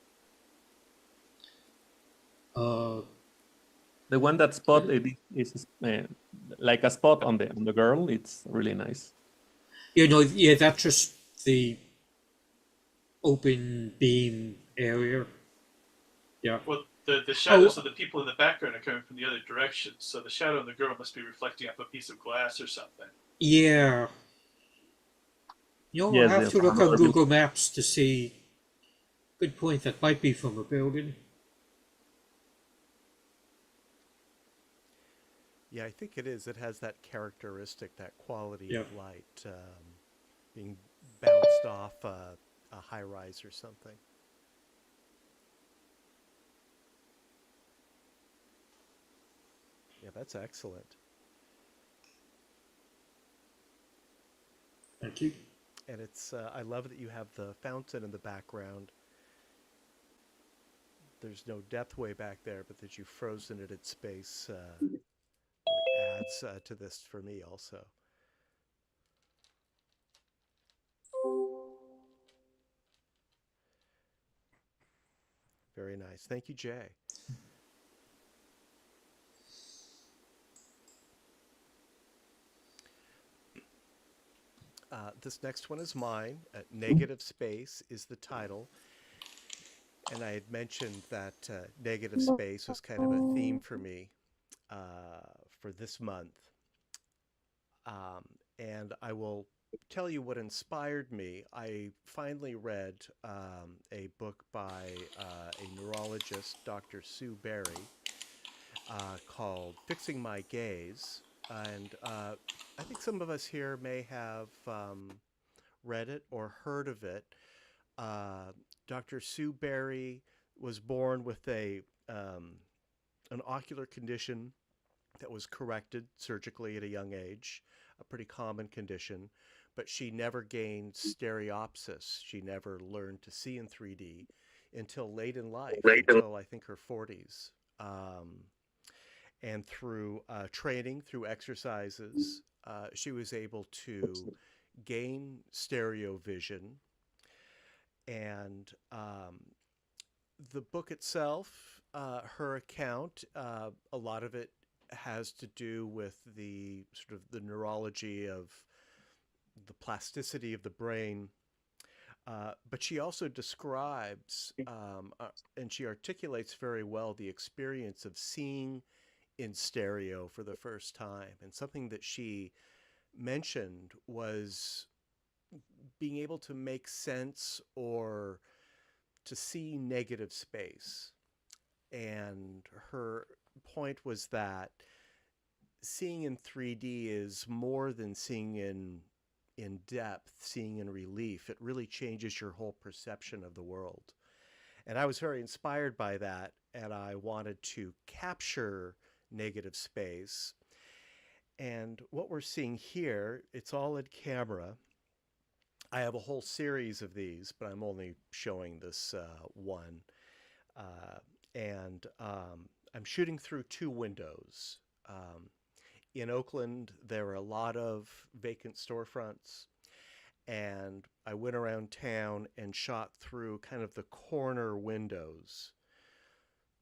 The one that spot is like a spot on the girl. It's really nice. Yeah, that's just the open beam area. Yeah. Well, the shadows of the people in the background are coming from the other direction, so the shadow of the girl must be reflecting off a piece of glass or something. Yeah. I'll have to look on Google Maps to see. Good point, that might be from a building. Yeah, I think it is. It has that characteristic, that quality of light being bounced off a high rise or something. Yeah, that's excellent. Thank you. And it's, I love that you have the fountain in the background. There's no depth way back there, but that you've frozen it at space really adds to this for me also. Very nice. Thank you, Jay. This next one is mine. Negative Space is the title. And I had mentioned that negative space was kind of a theme for me for this month. And I will tell you what inspired me. I finally read a book by a neurologist, Dr. Sue Berry, called Fixing My Gaze. And I think some of us here may have read it or heard of it. Dr. Sue Berry was born with an ocular condition that was corrected surgically at a young age, a pretty common condition, but she never gained stereopsis. She never learned to see in 3D until late in life, until I think her 40s. And through training, through exercises, she was able to gain stereo vision. And the book itself, her account, a lot of it has to do with the sort of the neurology of the plasticity of the brain. But she also describes and she articulates very well the experience of seeing in stereo for the first time. And something that she mentioned was being able to make sense or to see negative space. And her point was that seeing in 3D is more than seeing in depth, seeing in relief. It really changes your whole perception of the world. And I was very inspired by that, and I wanted to capture negative space. And what we're seeing here, it's all in camera. I have a whole series of these, but I'm only showing this one. And I'm shooting through two windows. In Oakland, there are a lot of vacant storefronts. And I went around town and shot through kind of the corner windows.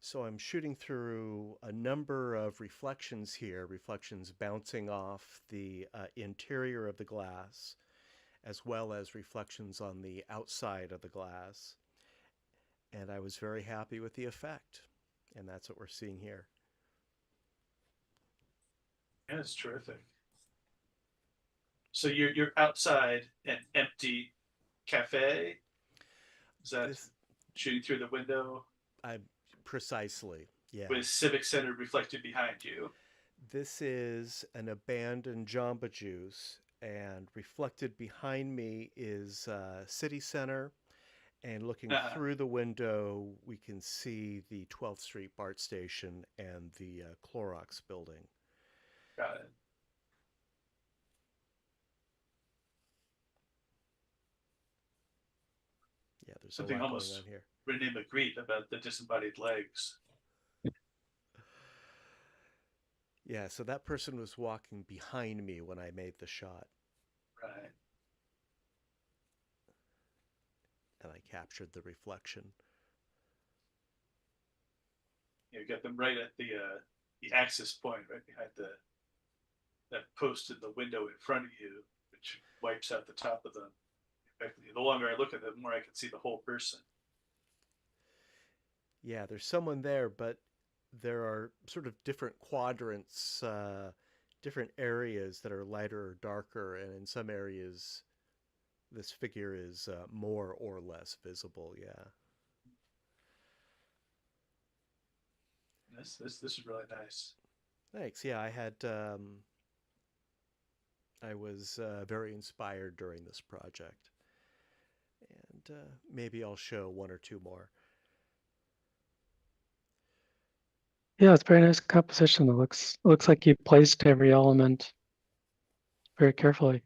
So I'm shooting through a number of reflections here, reflections bouncing off the interior of the glass. as well as reflections on the outside of the glass. And I was very happy with the effect. And that's what we're seeing here. Yeah, it's terrific. So you're outside an empty cafe. Is that This, shooting through the window precisely, yeah. with Civic Center reflected behind you? This is an abandoned Jamba Juice, and reflected behind me is City Center. And looking through the window, we can see the 12th Street BART station and the Clorox building. Got it. Yeah, there's Something a lot almost going on here. Rene Magritte about the disembodied legs. Yeah, so that person was walking behind me when I made the shot. Right. And I captured the reflection. You got them right at the access point, right behind that post in the window in front of you, which wipes out the top of them. The longer I look at it, the more I can see the whole person. Yeah, there's someone there, but there are sort of different quadrants, different areas that are lighter or darker, and in some areas this figure is more or less visible. Yeah. This is really nice. Thanks. Yeah, I was very inspired during this project, and maybe I'll show one or two more. Yeah, it's very nice composition. It looks like you placed every element very carefully.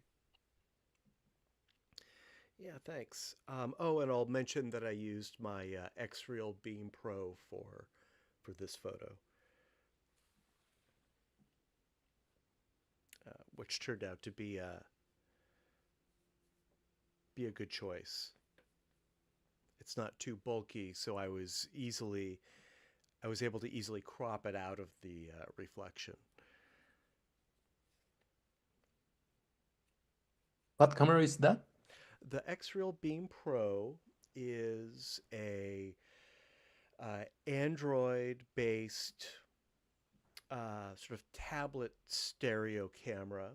Yeah, thanks. Oh, and I'll mention that I used my X-Real Beam Pro for this photo, which turned out to be a good choice. It's not too bulky, so I was able to easily crop it out of the reflection. What camera is that? The X-Real Beam Pro is a Android-based sort of tablet stereo camera.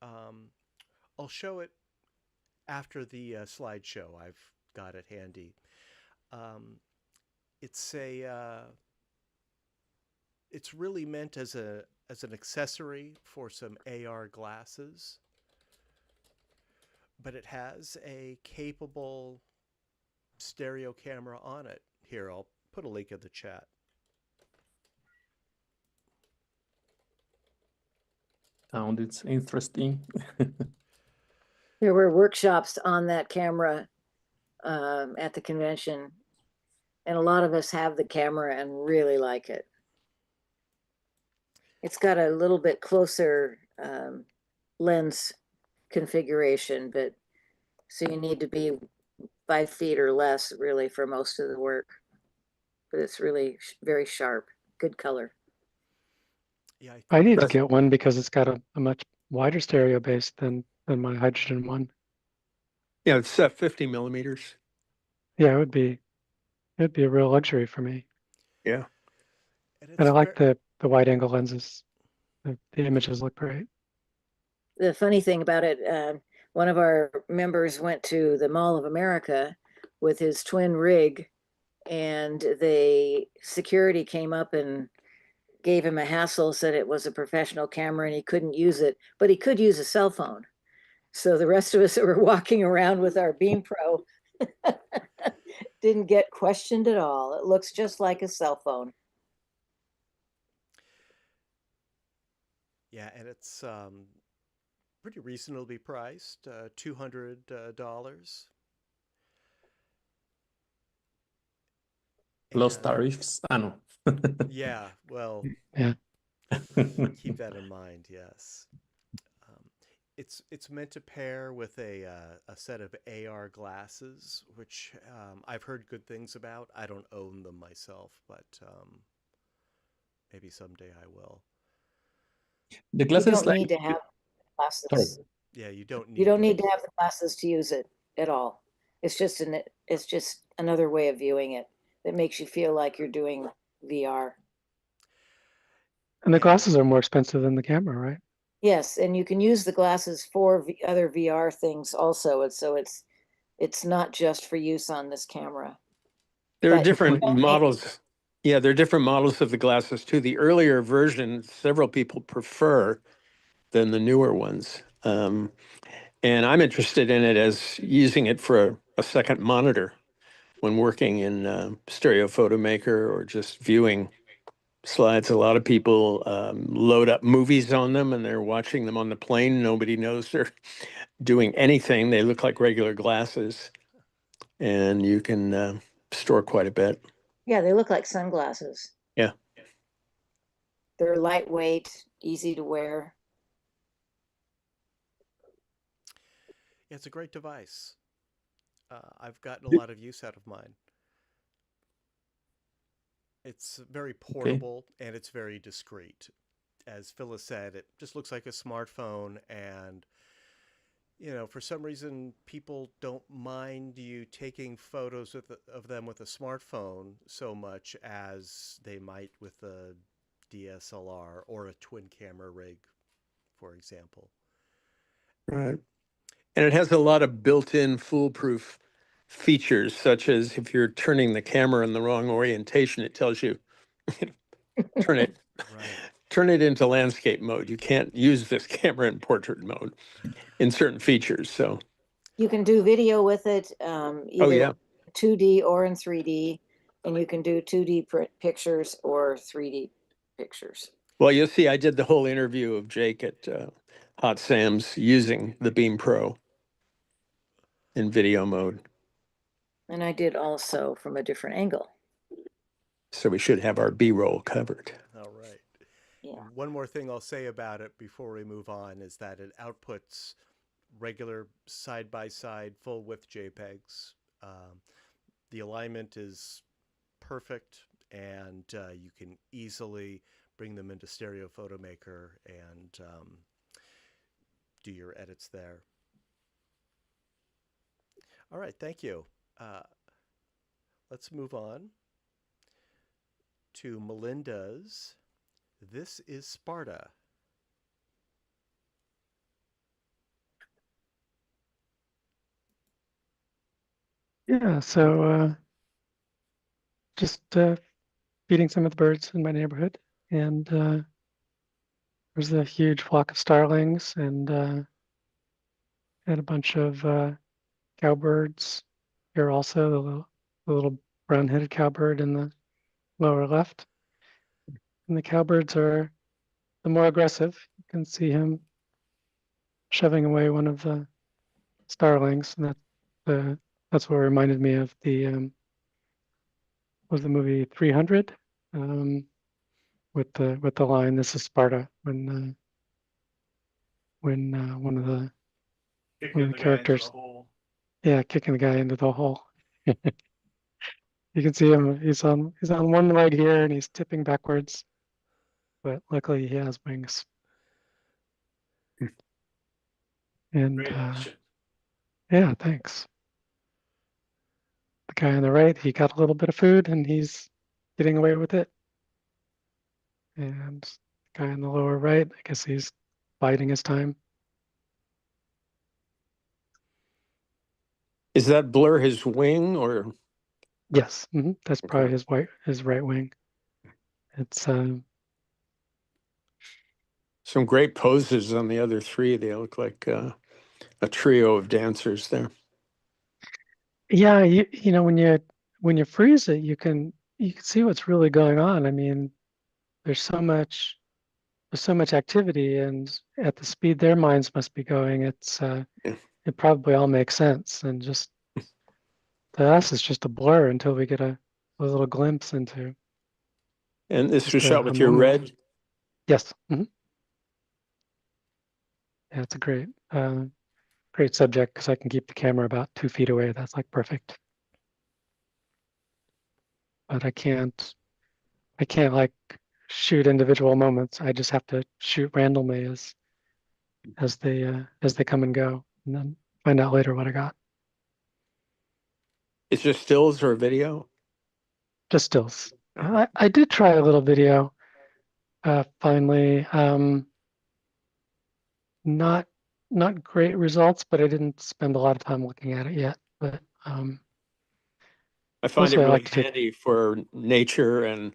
I'll show it after the slideshow. I've got it handy. It's really meant as an accessory for some AR glasses, but it has a capable stereo camera on it. Here, I'll put a link in the chat. Sound it's interesting. There were workshops on that camera at the convention, and a lot of us have the camera and really like it. It's got a little bit closer lens configuration, but so you need to be 5 feet or less really for most of the work. But it's really very sharp, good color. Yeah, I need to get one because it's got a much wider stereo base than my hydrogen one. Yeah, it's 50 millimeters. Yeah, it would be a real luxury for me. Yeah. And I like the wide angle lenses. The images look great. The funny thing about it, one of our members went to the Mall of America with his twin rig, and the security came up and gave him a hassle, said it was a professional camera and he couldn't use it, but he could use a cell phone. So the rest of us that were walking around with our Beam Pro didn't get questioned at all. It looks just like a cell phone. Yeah, and it's pretty reasonably priced, $200. Plus And, tariffs. No. yeah, well, Yeah. keep that in mind. Yes, it's meant to pair with a set of AR glasses, which I've heard good things about. I don't own them myself, but maybe someday I will. The You glasses don't like need to have sorry. glasses. Yeah, you don't need You don't need to those. have the glasses to use it at all. It's just another way of viewing it that makes you feel like you're doing VR. And the And glasses are more expensive than the camera, right? Yes, and you can use the glasses for other VR things also. It's not just for use on this camera. There are But different don't make- models. Yeah, there are different models of the glasses too. The earlier version, several people prefer than the newer ones. And I'm interested in it as using it for a second monitor when working in Stereo Photo Maker or just viewing slides. A lot of people load up movies on them and they're watching them on the plane. Nobody knows they're doing anything. They look like regular glasses, and you can store quite a bit. Yeah, they look like sunglasses. Yeah. They're lightweight, easy to wear. it's a great device. I've gotten a lot of use out of mine. It's very portable and it's very discreet. As Phyllis said, it just looks like a smartphone, and for some reason, people don't mind you taking photos of them with a smartphone so much as they might with a DSLR or a twin camera rig, for example. Right. And it has a lot of built-in foolproof features, such as if you're turning the camera in the wrong orientation, it tells you turn it Right. turn it into landscape mode. You can't use this camera in portrait mode in certain features. So, You can do video with it, oh either yeah, 2D or in 3D, and you can do 2D pictures or 3D pictures. well, you'll see. I did the whole interview of Jake at Hot Sam's using the Beam Pro in video mode. And I did also from a different angle. So we should have our B-roll covered. All right. Yeah. One more thing I'll say about it before we move on is that it outputs regular side-by-side full-width JPEGs. The alignment is perfect, and you can easily bring them into Stereo Photo Maker and do your edits there. All right, thank you. Let's move on to Melinda's This is Sparta. Yeah, so just feeding some of the birds in my neighborhood, and there's a huge flock of starlings, and had a bunch of cowbirds here also, the little brown-headed cowbird in the lower left. And the cowbirds are the more aggressive. You can see him shoving away one of the starlings, and that's what reminded me of the was the movie 300 with the line "This is Sparta" when one of the Kicking the guy into the characters, hole. yeah, kicking the guy into the hole. You can see him. He's on one leg here, and he's tipping backwards. But luckily, he has wings. And Great action. yeah, thanks. The guy on the right, he got a little bit of food, and he's getting away with it. And the guy on the lower right, I guess he's biding his time. Is that blur his wing or? Yes, that's probably Okay. his right wing. It's Some great poses on the other three. They look like a trio of dancers there. yeah, you know when you freeze it, you can see what's really going on. I mean, there's so much activity, and at the speed their minds must be going, it probably all makes sense. And just to us, it's just a blur until we get a little glimpse into And this just was shot with a your moment. red. Yes. Yeah, it's a great subject because I can keep the camera about 2 feet away. That's like perfect. But I can't like shoot individual moments. I just have to shoot randomly as as they come and go, and then find out later what I got. It's just stills or video? Just stills. I did try a little video. Finally, not great results, but I didn't spend a lot of time looking at it yet. But I find it mostly I like really to take. handy for nature and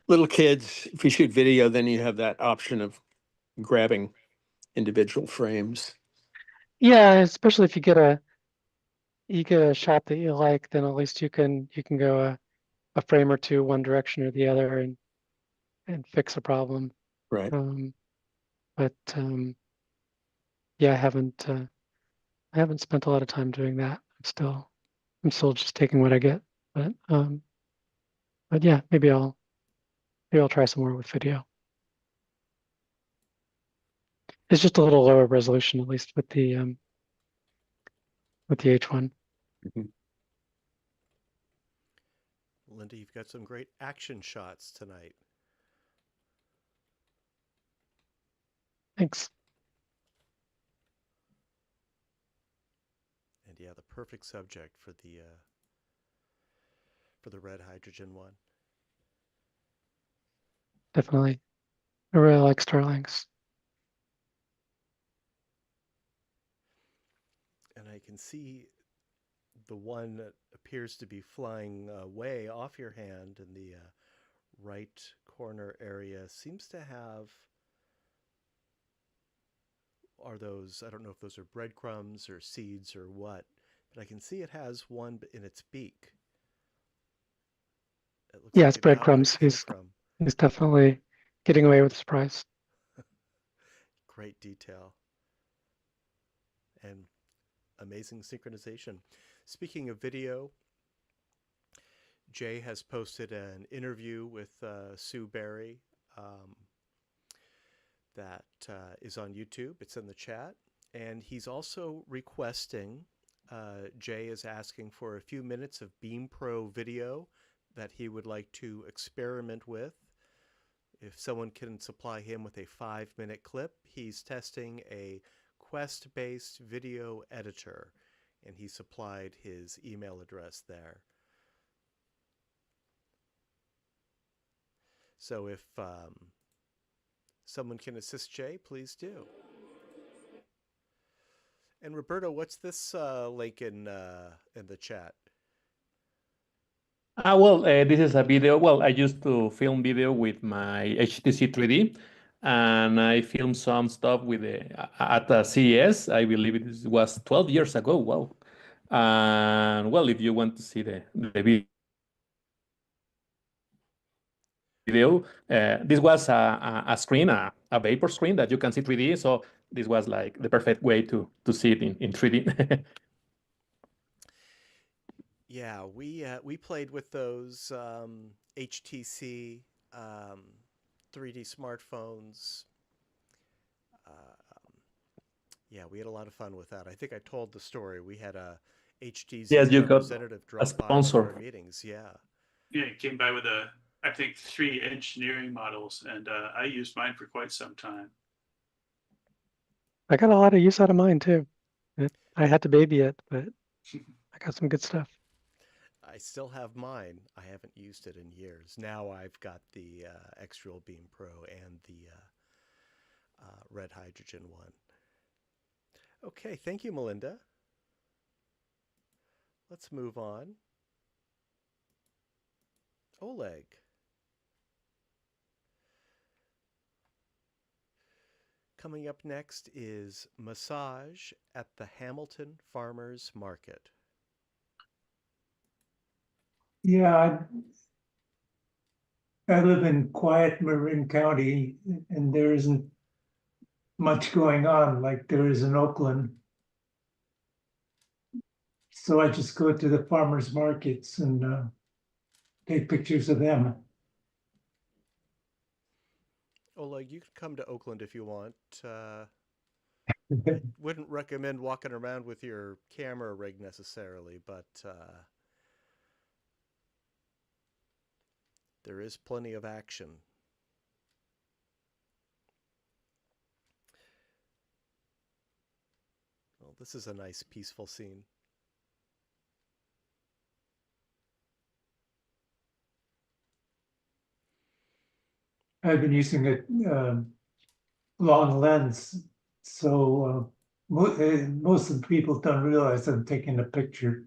little kids. If you shoot video, then you have that option of grabbing individual frames. Yeah, especially if you get a shot that you like, then at least you can go a frame or two one direction or the other and fix a problem. Right. But yeah, I haven't spent a lot of time doing that. I'm still just taking what I get. But yeah, maybe I'll try some more with video. It's just a little lower resolution, at least with the H1. Mhm. Linda, you've got some great action shots tonight. Thanks. And yeah, the perfect subject for the red hydrogen one. Definitely. I really like Starlings. And I can see the one that appears to be flying way off your hand in the right corner area seems to have, are those, I don't know if those are breadcrumbs or seeds or what, but I can see it has one in its beak. It looks Yeah, like it's it got where it breadcrumbs. came from. He's definitely getting away with the surprise. Great detail. And amazing synchronization. Speaking of video, Jay has posted an interview with Sue Berry that is on YouTube. It's in the chat. And he's also requesting, Jay is asking for a few minutes of Beam Pro video that he would like to experiment with. If someone can supply him with a 5-minute clip, he's testing a Quest-based video editor, and he supplied his email address there. So if someone can assist Jay, please do. And Roberto, what's this link in the chat? Well, this is a video. Well, I used to film video with my HTC 3D, and I filmed some stuff with at the CES. I believe it was 12 years ago. Wow. And well, if you want to see the video, this was a screen, a vapor screen that you can see 3D. So this was like the perfect way to see it in 3D. Yeah, we played with those HTC 3D smartphones. Yeah, we had a lot of fun with that. I think I told the story. We had a HTC Yes, you got representative a drop by one of sponsor. our meetings. Yeah. Yeah, it came by with I think 3 engineering models, and I used mine for quite some time. I got a lot of use out of mine too. I had to baby it, but I got some good stuff. I still have mine. I haven't used it in years. Now I've got the X-Real Beam Pro and the red hydrogen one. Okay, thank you, Melinda. Let's move on. Oleg. Coming up next is Massage at the Hamilton Farmers Market. Yeah, I live in quiet Marin County, and there isn't much going on like there is in Oakland. So I just go to the farmers markets and take pictures of them. Oleg, you can come to Oakland if you want. I wouldn't recommend walking around with your camera rig necessarily, but there is plenty of action. this is a nice peaceful scene. I've been using a long lens, so most of the people don't realize I'm taking a picture.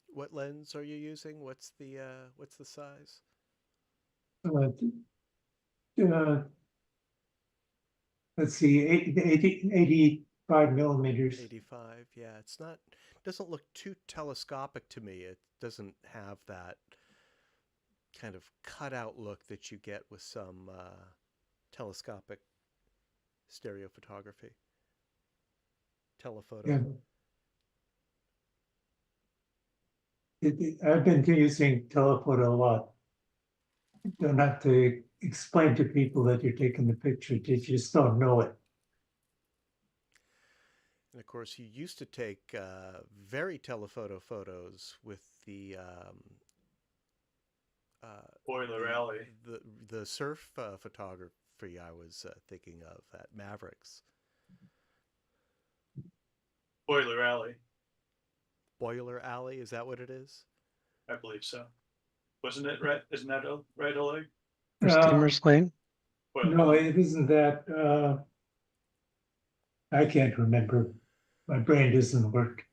What lens are you using? What's the size? Uh, let's see, 85 millimeters. 85. Yeah, doesn't look too telescopic to me. It doesn't have that kind of cutout look that you get with some telescopic stereophotography. Telephoto. Yeah. I've been using telephoto a lot. Don't have to explain to people that you're taking the picture. They just don't know it. And of course, you used to take very telephoto photos with the Boiler Alley. the surf photography I was thinking of at Mavericks. Boiler Alley, Boiler Alley, is that what it is? I believe so. Wasn't it right? Isn't that right, Oleg? Or Steamer's Lane? Boiler No, Alley. it isn't that. I can't remember. My brain doesn't work.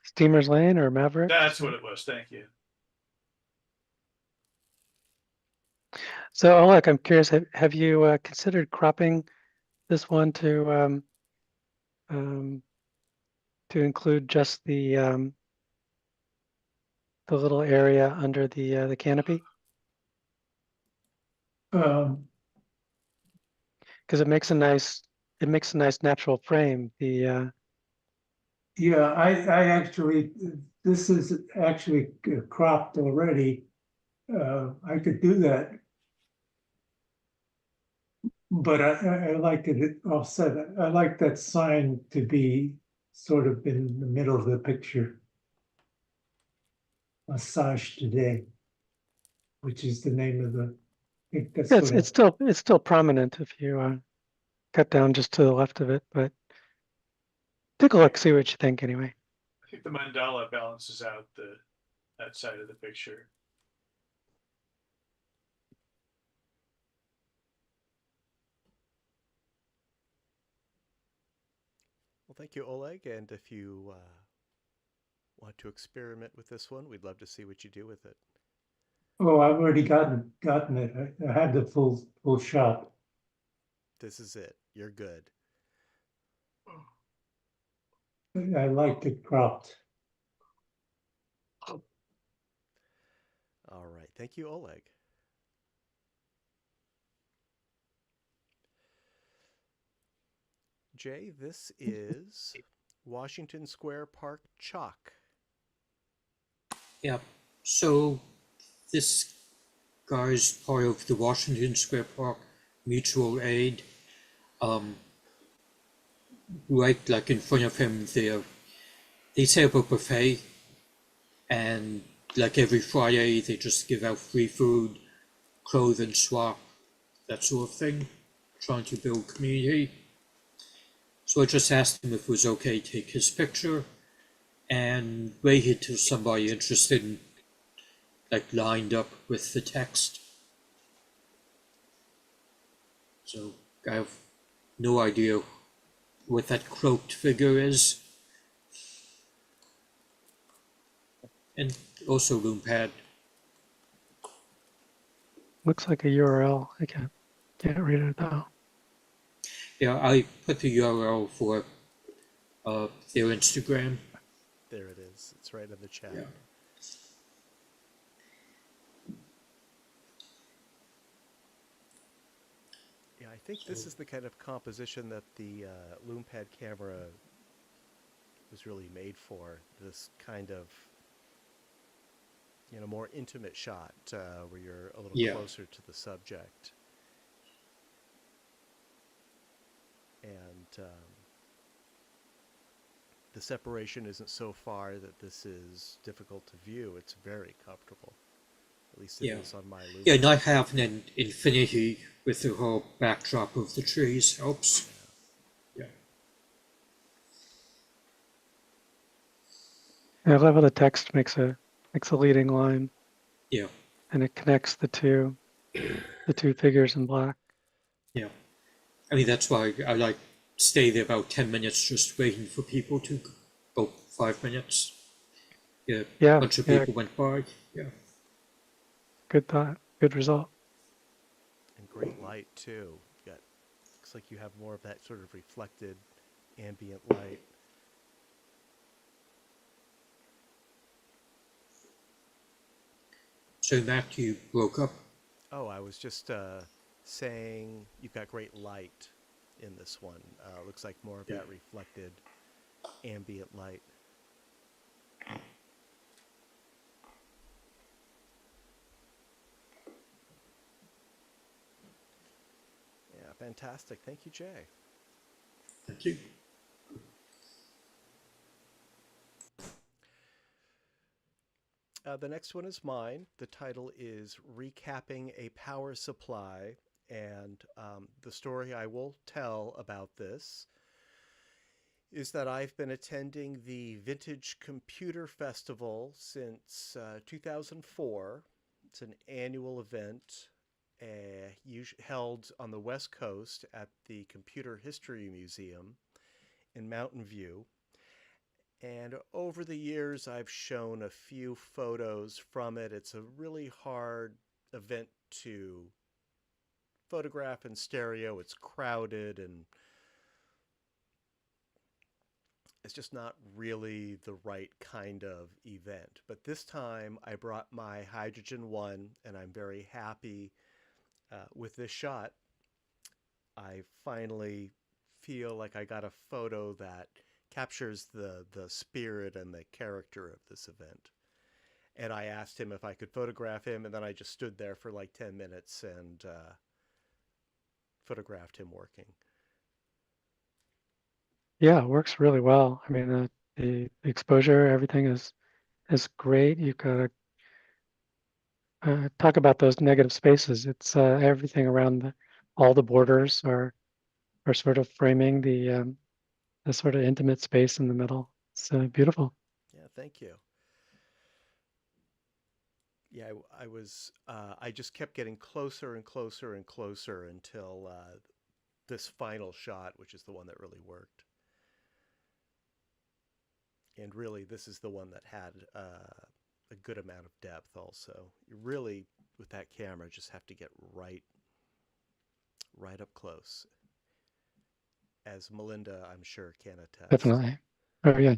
Steamer's Lane or Maverick? That's what it was. Thank you. So, Oleg, I'm curious, have you considered cropping this one to include just the little area under the canopy? Um, Because it makes a nice natural frame. The yeah, I actually, this is actually cropped already. I could do that. But I like it offset. I like that sign to be sort of in the middle of the picture. Massage Today, which is the name of the, I think that's yeah, what it's still prominent if you cut down just to the left of it. But take a look, see what you think anyway. I think the mandala balances out that side of the picture. Well, thank you, Oleg. And if you want to experiment with this one, we'd love to see what you do with it. Oh, I've already gotten it. I had the full shot. This is it. You're good. I liked it cropped. All right. Thank you, Oleg. Jay, this is Washington Square Park chalk. Yeah. So this guy's part of the Washington Square Park Mutual Aid. Right, like in front of him, they set up a buffet, and like every Friday, they just give out free food, clothing swap, that sort of thing, trying to build community. So I just asked him if it was okay to take his picture, and waited till somebody interested like lined up with the text. So I have no idea what that cloaked figure is. And also Loompad. Looks like a URL. I can't read it though. Yeah, I put the URL for their Instagram. There it is. It's right in the chat. Yeah. Yeah, I think this is the kind of composition that the Loompad camera was really made for. This kind of, more intimate shot where you're a little closer to the subject. And the separation isn't so far that this is difficult to view. It's very comfortable. At least it Yeah. is on my loop. Yeah, not having an infinity with the whole backdrop of the trees helps. Yeah. I love how the text makes a leading line Yeah. and it connects the two figures in black. Yeah. I mean, that's why I like stay there about 10 minutes just waiting for people to go 5 minutes. Yeah. Yeah, A bunch of yeah. people went by. Yeah. Good thought. Good result. And great light too. Looks like you have more of that sort of reflected ambient light. So Matt, you broke up. Oh, I was just saying you've got great light in this one. Looks like more of that reflected ambient light. Yeah, fantastic. Thank you, Jay. Thank you. The next one is mine. The title is Recapping a Power Supply. And the story I will tell about this is that I've been attending the Vintage Computer Festival since 2004. It's an annual event held on the West Coast at the Computer History Museum in Mountain View. And over the years, I've shown a few photos from it. It's a really hard event to photograph in stereo. It's crowded and it's just not really the right kind of event. But this time I brought my Hydrogen 1 and I'm very happy with this shot. I finally feel like I got a photo that captures the spirit and the character of this event. And I asked him if I could photograph him, and then I just stood there for like 10 minutes and photographed him working. Yeah, it works really well. I mean, the exposure, everything is great. You've got to talk about those negative spaces. It's everything around all the borders are sort of framing the sort of intimate space in the middle. It's beautiful. Yeah, thank you. Yeah, I just kept getting closer and closer and closer until this final shot, which is the one that really worked. And really, this is the one that had a good amount of depth also. You really, with that camera, just have to get right up close. As Melinda, I'm sure, can attest. Definitely. Oh, yeah.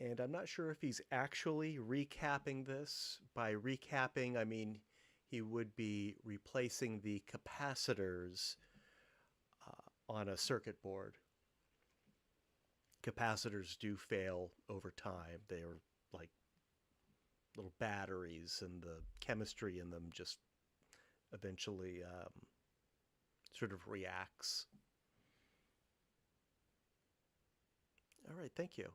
And I'm not sure if he's actually recapping this. By recapping, I mean he would be replacing the capacitors on a circuit board. Capacitors do fail over time. They are like little batteries, and the chemistry in them just eventually sort of reacts. All right, thank you.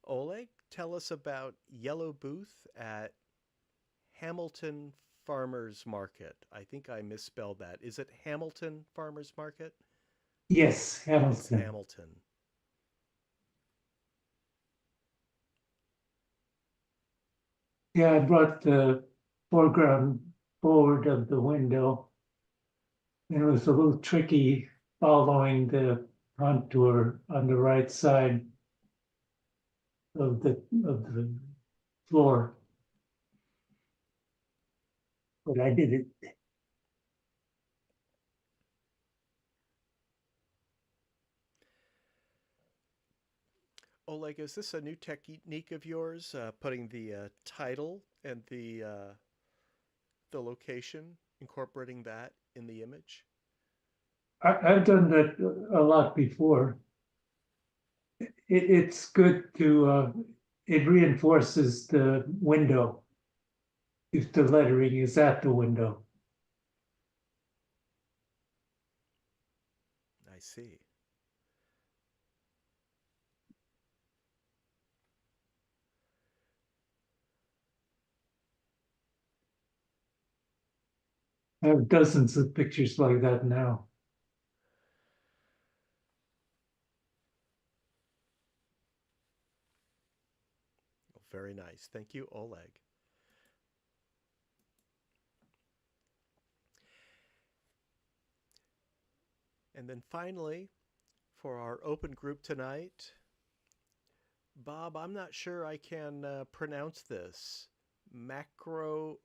Oleg, tell us about Yellow Booth at Hamilton Farmers Market. I think I misspelled that. Is it Hamilton Farmers Market? Yes, Hamilton. It's Hamilton. Yeah, I brought the foreground forward of the window. And it was a little tricky following the contour on the right side of the floor. But I did it. Oleg, is this a new technique of yours, putting the title and the location, incorporating that in the image? I've done that a lot before. It's good to, it reinforces the window if the lettering is at the window. I see. I have dozens of pictures like that now. Very nice. Thank you, Oleg. And then finally, for our open group tonight, Bob, I'm not sure I can pronounce this. Macrame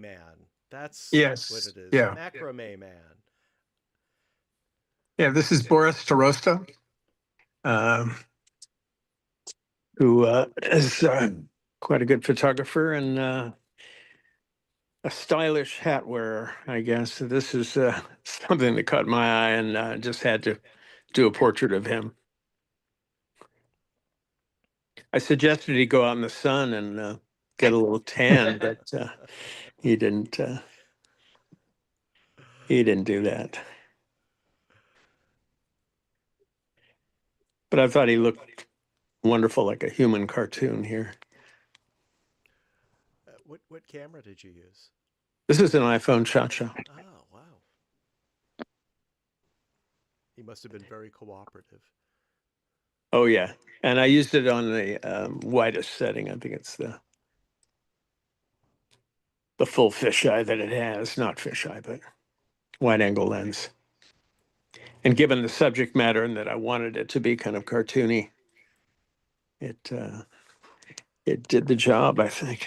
Man. That's Yes. what it is. Yeah. Macrame Man. Yeah, this is Boris Starosta, who is quite a good photographer and a stylish hat wearer, I guess. This is something that caught my eye, and just had to do a portrait of him. I suggested he go out in the sun and get a little tan, but he didn't. He didn't do that. But I thought he looked wonderful, like a human cartoon here. What camera did you use? This is an iPhone Cha-Cha. Oh, wow. He must have been very cooperative. Oh yeah, and I used it on the widest setting. I think it's the full fisheye that it has, not fisheye, but wide angle lens. And given the subject matter and that I wanted it to be kind of cartoony, it did the job, I think.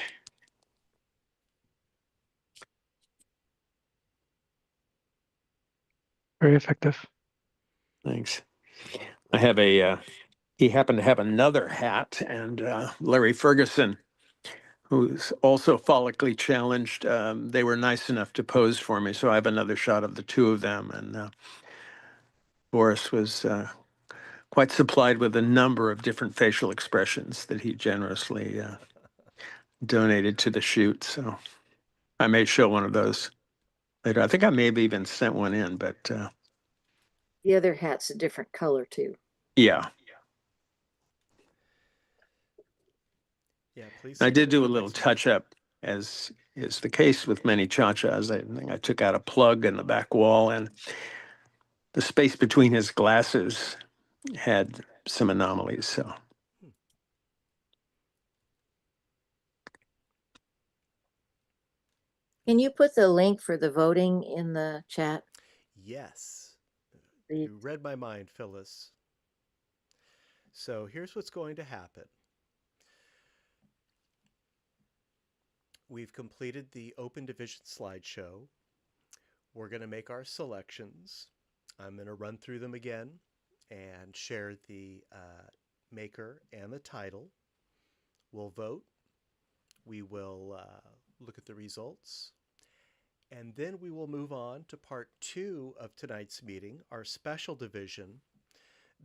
Very effective. Thanks. I have he happened to have another hat, and Larry Ferguson, who's also follically challenged, they were nice enough to pose for me. So I have another shot of the two of them. And Boris was quite supplied with a number of different facial expressions that he generously donated to the shoot. So I may show one of those later. I think I maybe even sent one in, but The other hat's a different color too. yeah. Yeah, please. I did do a little touch up, as is the case with many cha-chas. I think I took out a plug in the back wall, and the space between his glasses had some anomalies. So Can you put the link for the voting in the chat? Yes. The- You read my mind, Phyllis. So here's what's going to happen. We've completed the open division slideshow. We're going to make our selections. I'm going to run through them again and share the maker and the title. We'll vote. We will look at the results. And then we will move on to part 2 of tonight's meeting, our special division.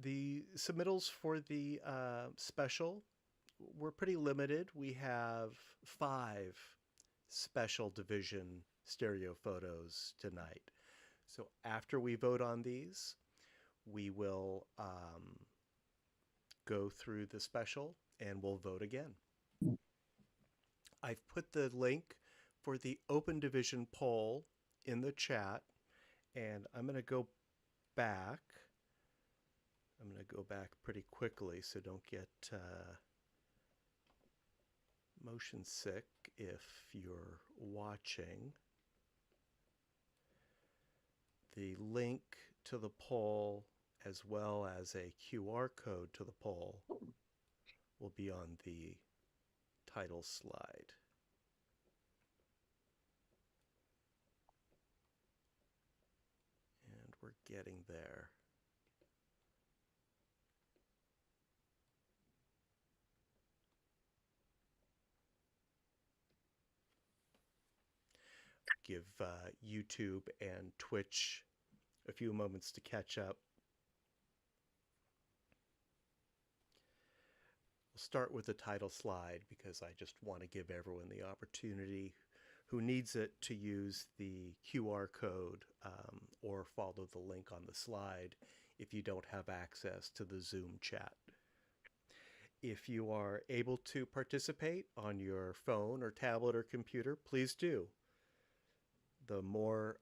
The submittals for the special were pretty limited. We have 5 special division stereo photos tonight. So after we vote on these, we will go through the special and we'll vote again. I've put the link for the open division poll in the chat, and I'm going to go back. I'm going to go back pretty quickly so don't get motion sick if you're watching. The link to the poll, as well as a QR code to the poll, will be on the title slide. And we're getting there. Give YouTube and Twitch a few moments to catch up. We'll start with the title slide because I just want to give everyone the opportunity who needs it to use the QR code or follow the link on the slide if you don't have access to the Zoom chat. If you are able to participate on your phone or tablet or computer, please do. The more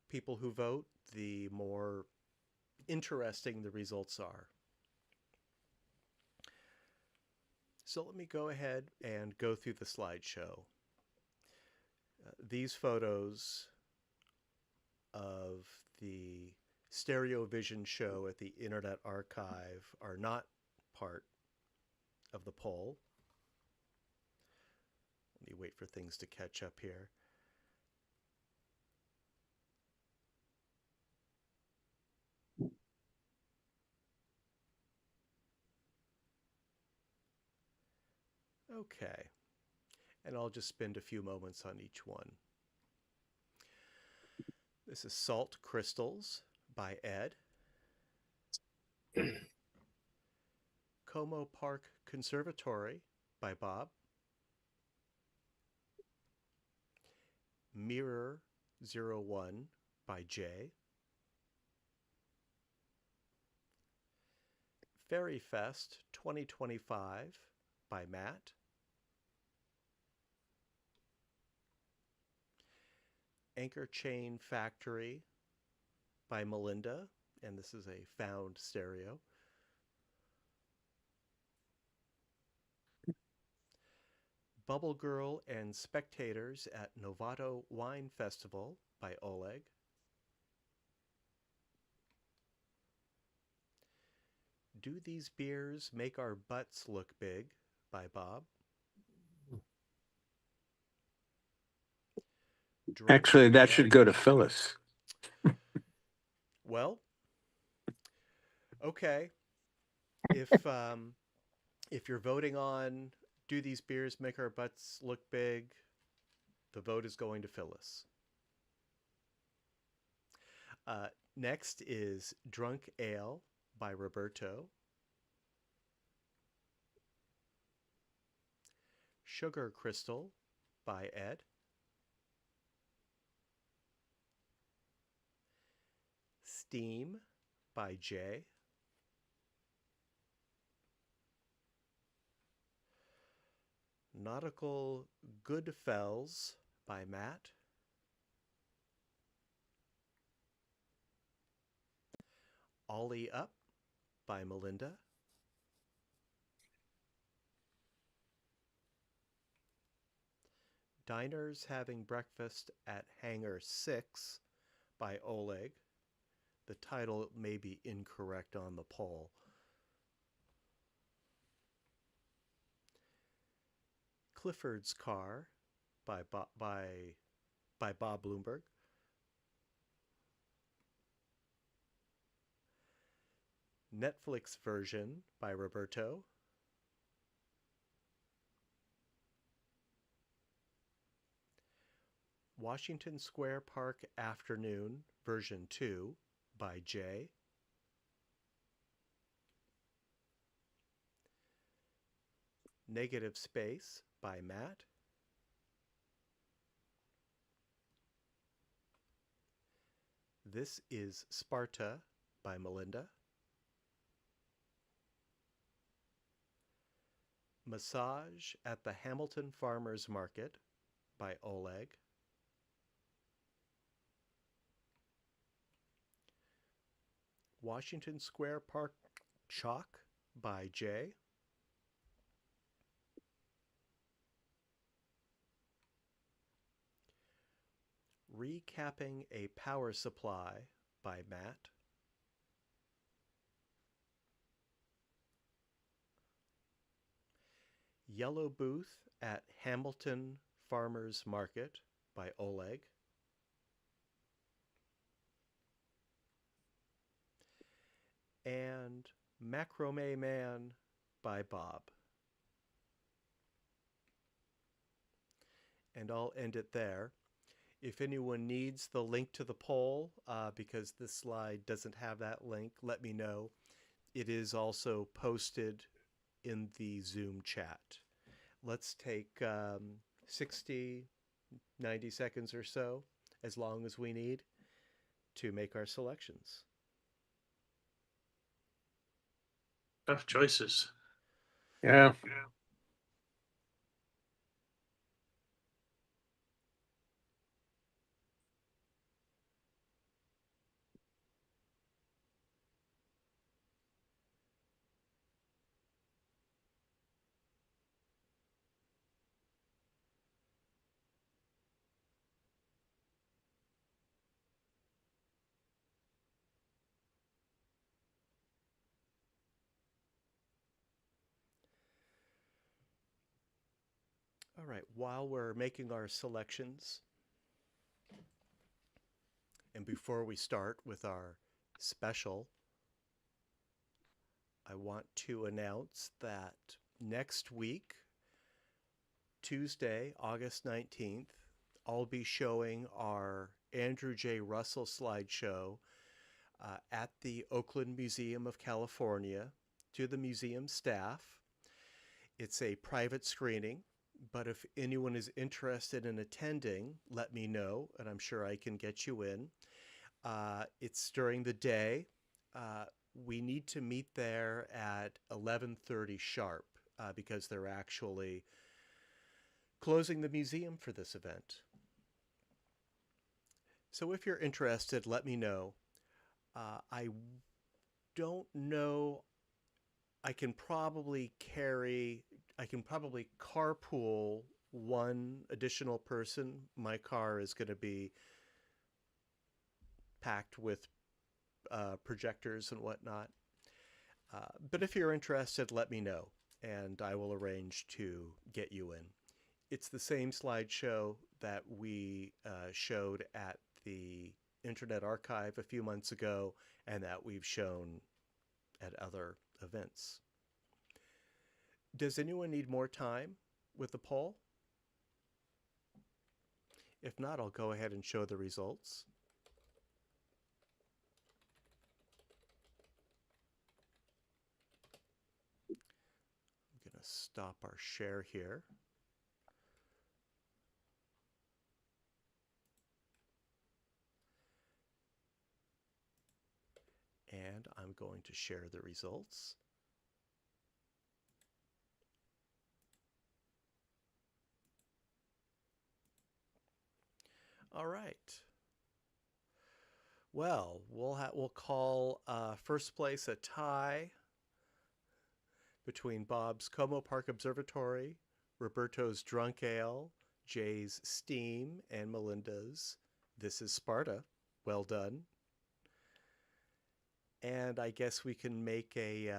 people who vote, the more interesting the results are. So let me go ahead and go through the slideshow. These photos of the Stereo Vision show at the Internet Archive are not part of the poll. Let me wait for things to catch up here. Okay, and I'll just spend a few moments on each one. This is Salt Crystals by Ed. Como Park Conservatory by Bob. Mirror 01 by Jay. Fairy Fest 2025 by Matt. Anchor Chain Factory by Melinda, and this is a found stereo. Bubble Girl and Spectators at Novato Wine Festival by Oleg. Do These Beers Make Our Butts Look Big by Bob. Actually, that should go to Phyllis. Well, okay. If you're voting on Do These Beers Make Our Butts Look Big, the vote is going to Phyllis. Next is Drunk Ale by Roberto. Sugar Crystal by Ed. Steam by Jay. Nautical Goodfells by Matt. Ollie Up by Melinda. Diners Having Breakfast at Hangar 6 by Oleg. The title may be incorrect on the poll. Clifford's Car by Bob Bloomberg. Netflix version by Roberto. Washington Square Park Afternoon version 2 by Jay. Negative Space by Matt. This is Sparta by Melinda. Massage at the Hamilton Farmers Market by Oleg. Washington Square Park Chalk by Jay. Recapping a Power Supply by Matt. Yellow Booth at Hamilton Farmers Market by Oleg. And Macrame Man by Bob. And I'll end it there. If anyone needs the link to the poll, because this slide doesn't have that link, let me know. It is also posted in the Zoom chat. Let's take 60, 90 seconds or so, as long as we need, to make our selections. Tough choices. Yeah. All right, while we're making our selections, and before we start with our special, I want to announce that next week, Tuesday, August 19th, I'll be showing our Andrew J. Russell slideshow at the Oakland Museum of California to the museum staff. It's a private screening, but if anyone is interested in attending, let me know, and I'm sure I can get you in. It's during the day. We need to meet there at 11:30 sharp because they're actually closing the museum for this event. So if you're interested, let me know. I don't know. I can probably carpool one additional person. My car is going to be packed with projectors and whatnot. But if you're interested, let me know, and I will arrange to get you in. It's the same slideshow that we showed at the Internet Archive a few months ago and that we've shown at other events. Does anyone need more time with the poll? If not, I'll go ahead and show the results. I'm going to stop our share here. And I'm going to share the results. All right. Well, we'll call first place a tie between Bob's Como Park Observatory, Roberto's Drunk Ale, Jay's Steam, and Melinda's This is Sparta. Well done. And I guess we can make a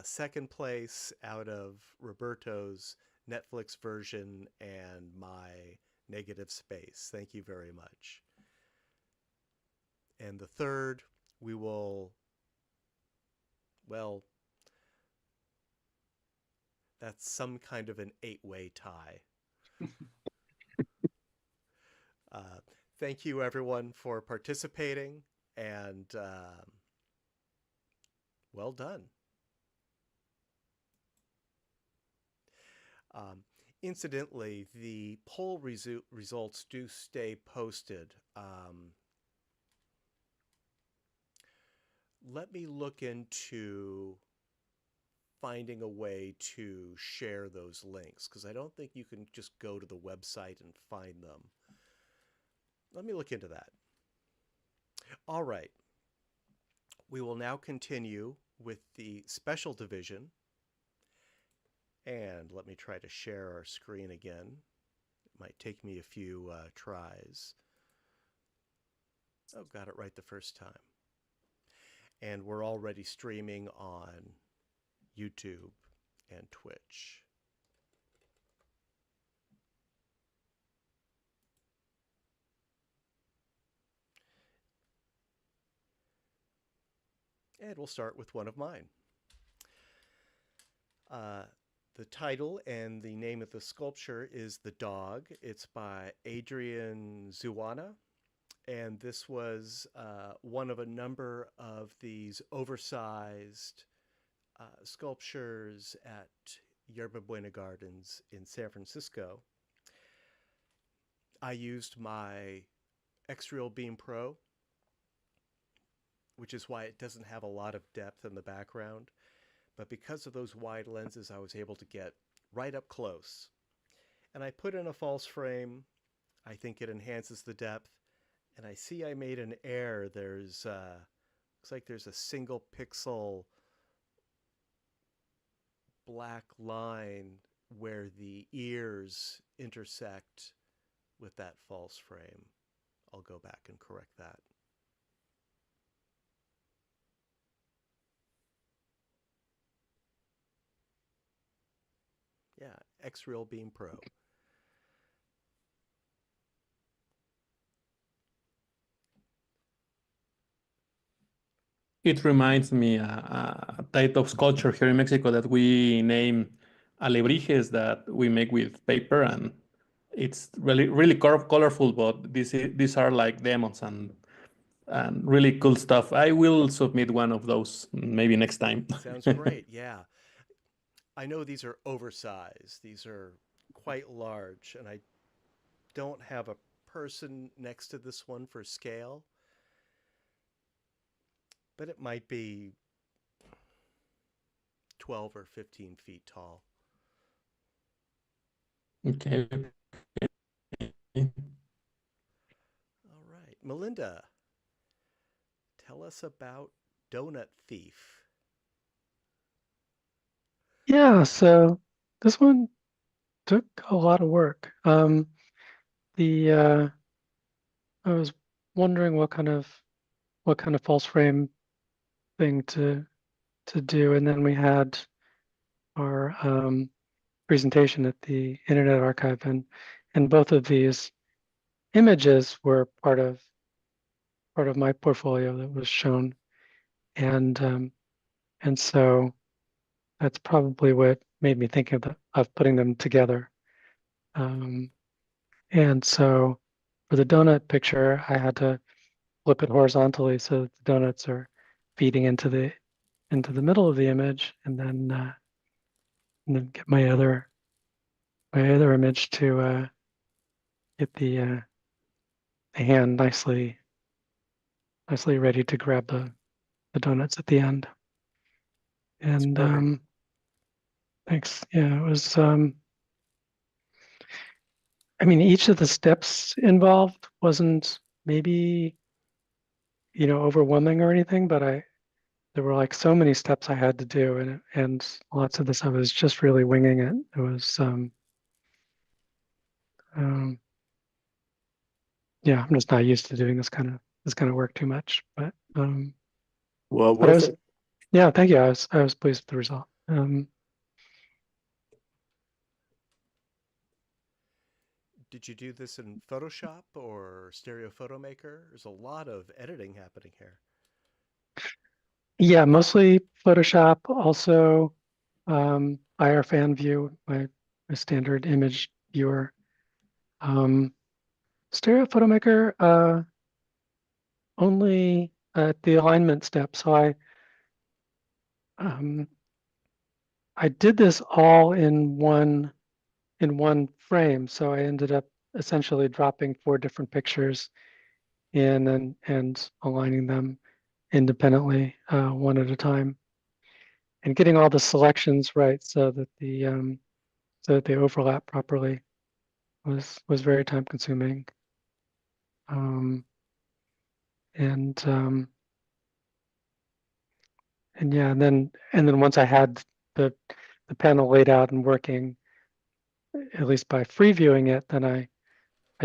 second place out of Roberto's Netflix version and my Negative Space. Thank you very much. And the third, we will, well, that's some kind of an 8-way tie. Thank you, everyone, for participating, and well done. Incidentally, the poll results do stay posted. Let me look into finding a way to share those links, because I don't think you can just go to the website and find them. Let me look into that. All right. We will now continue with the special division. And let me try to share our screen again. It might take me a few tries. Oh, got it right the first time. And we're already streaming on YouTube and Twitch. And we'll start with one of mine. The title and the name of the sculpture is The Dog. It's by Adrian Zuana. And this was one of a number of these oversized sculptures at Yerba Buena Gardens in San Francisco. I used my X-Real Beam Pro, which is why it doesn't have a lot of depth in the background. But because of those wide lenses, I was able to get right up close. And I put in a false frame. I think it enhances the depth. And I see I made an error. There's, looks like there's a single pixel black line where the ears intersect with that false frame. I'll go back and correct that. Yeah, X-Real Beam Pro. It reminds me a type of sculpture here in Mexico that we name alebrijes that we make with paper, and it's really colorful. But these are like demons and really cool stuff. I will submit one of those maybe next time. Sounds great. Yeah. I know these are oversized. These are quite large, and I don't have a person next to this one for scale, but it might be 12 or 15 feet tall. Okay. All right. Melinda, tell us about Donut Thief. Yeah, so this one took a lot of work. I was wondering what kind of false frame thing to do, and then we had our presentation at the Internet Archive, and both of these images were part of my portfolio that was shown, and so that's probably what made me think of putting them together. And so for the donut picture, I had to flip it horizontally so that the donuts are feeding into the middle of the image, and then get my other image to get the hand nicely ready to grab the donuts at the end. And thanks. Yeah, it was. I mean, each of the steps involved wasn't maybe overwhelming or anything, but there were like so many steps I had to do, and lots of this I was just really winging it. It was yeah, I'm just not used to doing this kind of work too much, but Well, but I worth was it. yeah, thank you. I was pleased with the result. Did you do this in Photoshop or Stereo Photo Maker? There's a lot of editing happening here. Yeah, mostly Photoshop, also IR Fan View, my standard image viewer. Stereo Photo Maker, only at the alignment step. So I did this all in one frame. So I ended up essentially dropping 4 different pictures in and aligning them independently, one at a time, and getting all the selections right so that they overlap properly was very time consuming. And yeah, and then once I had the panel laid out and working, at least by free viewing it, then I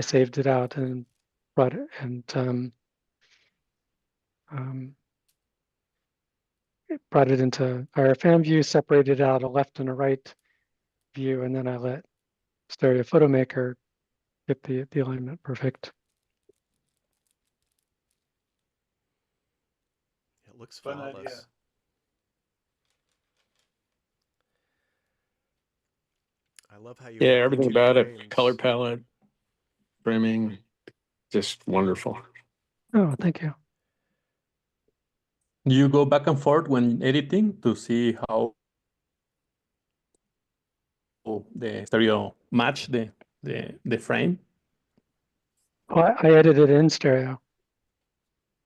saved it out and brought it brought it into our fan view, separated out a left and a right view, and then I let Stereo Photo Maker get the alignment perfect. It looks Fun flawless. idea. I love how you Yeah, work the everything 2 about it, frames. color palette, framing, just wonderful. Oh, thank you. You go back and forth when editing to see how the stereo match the frame. Oh, I edited in stereo.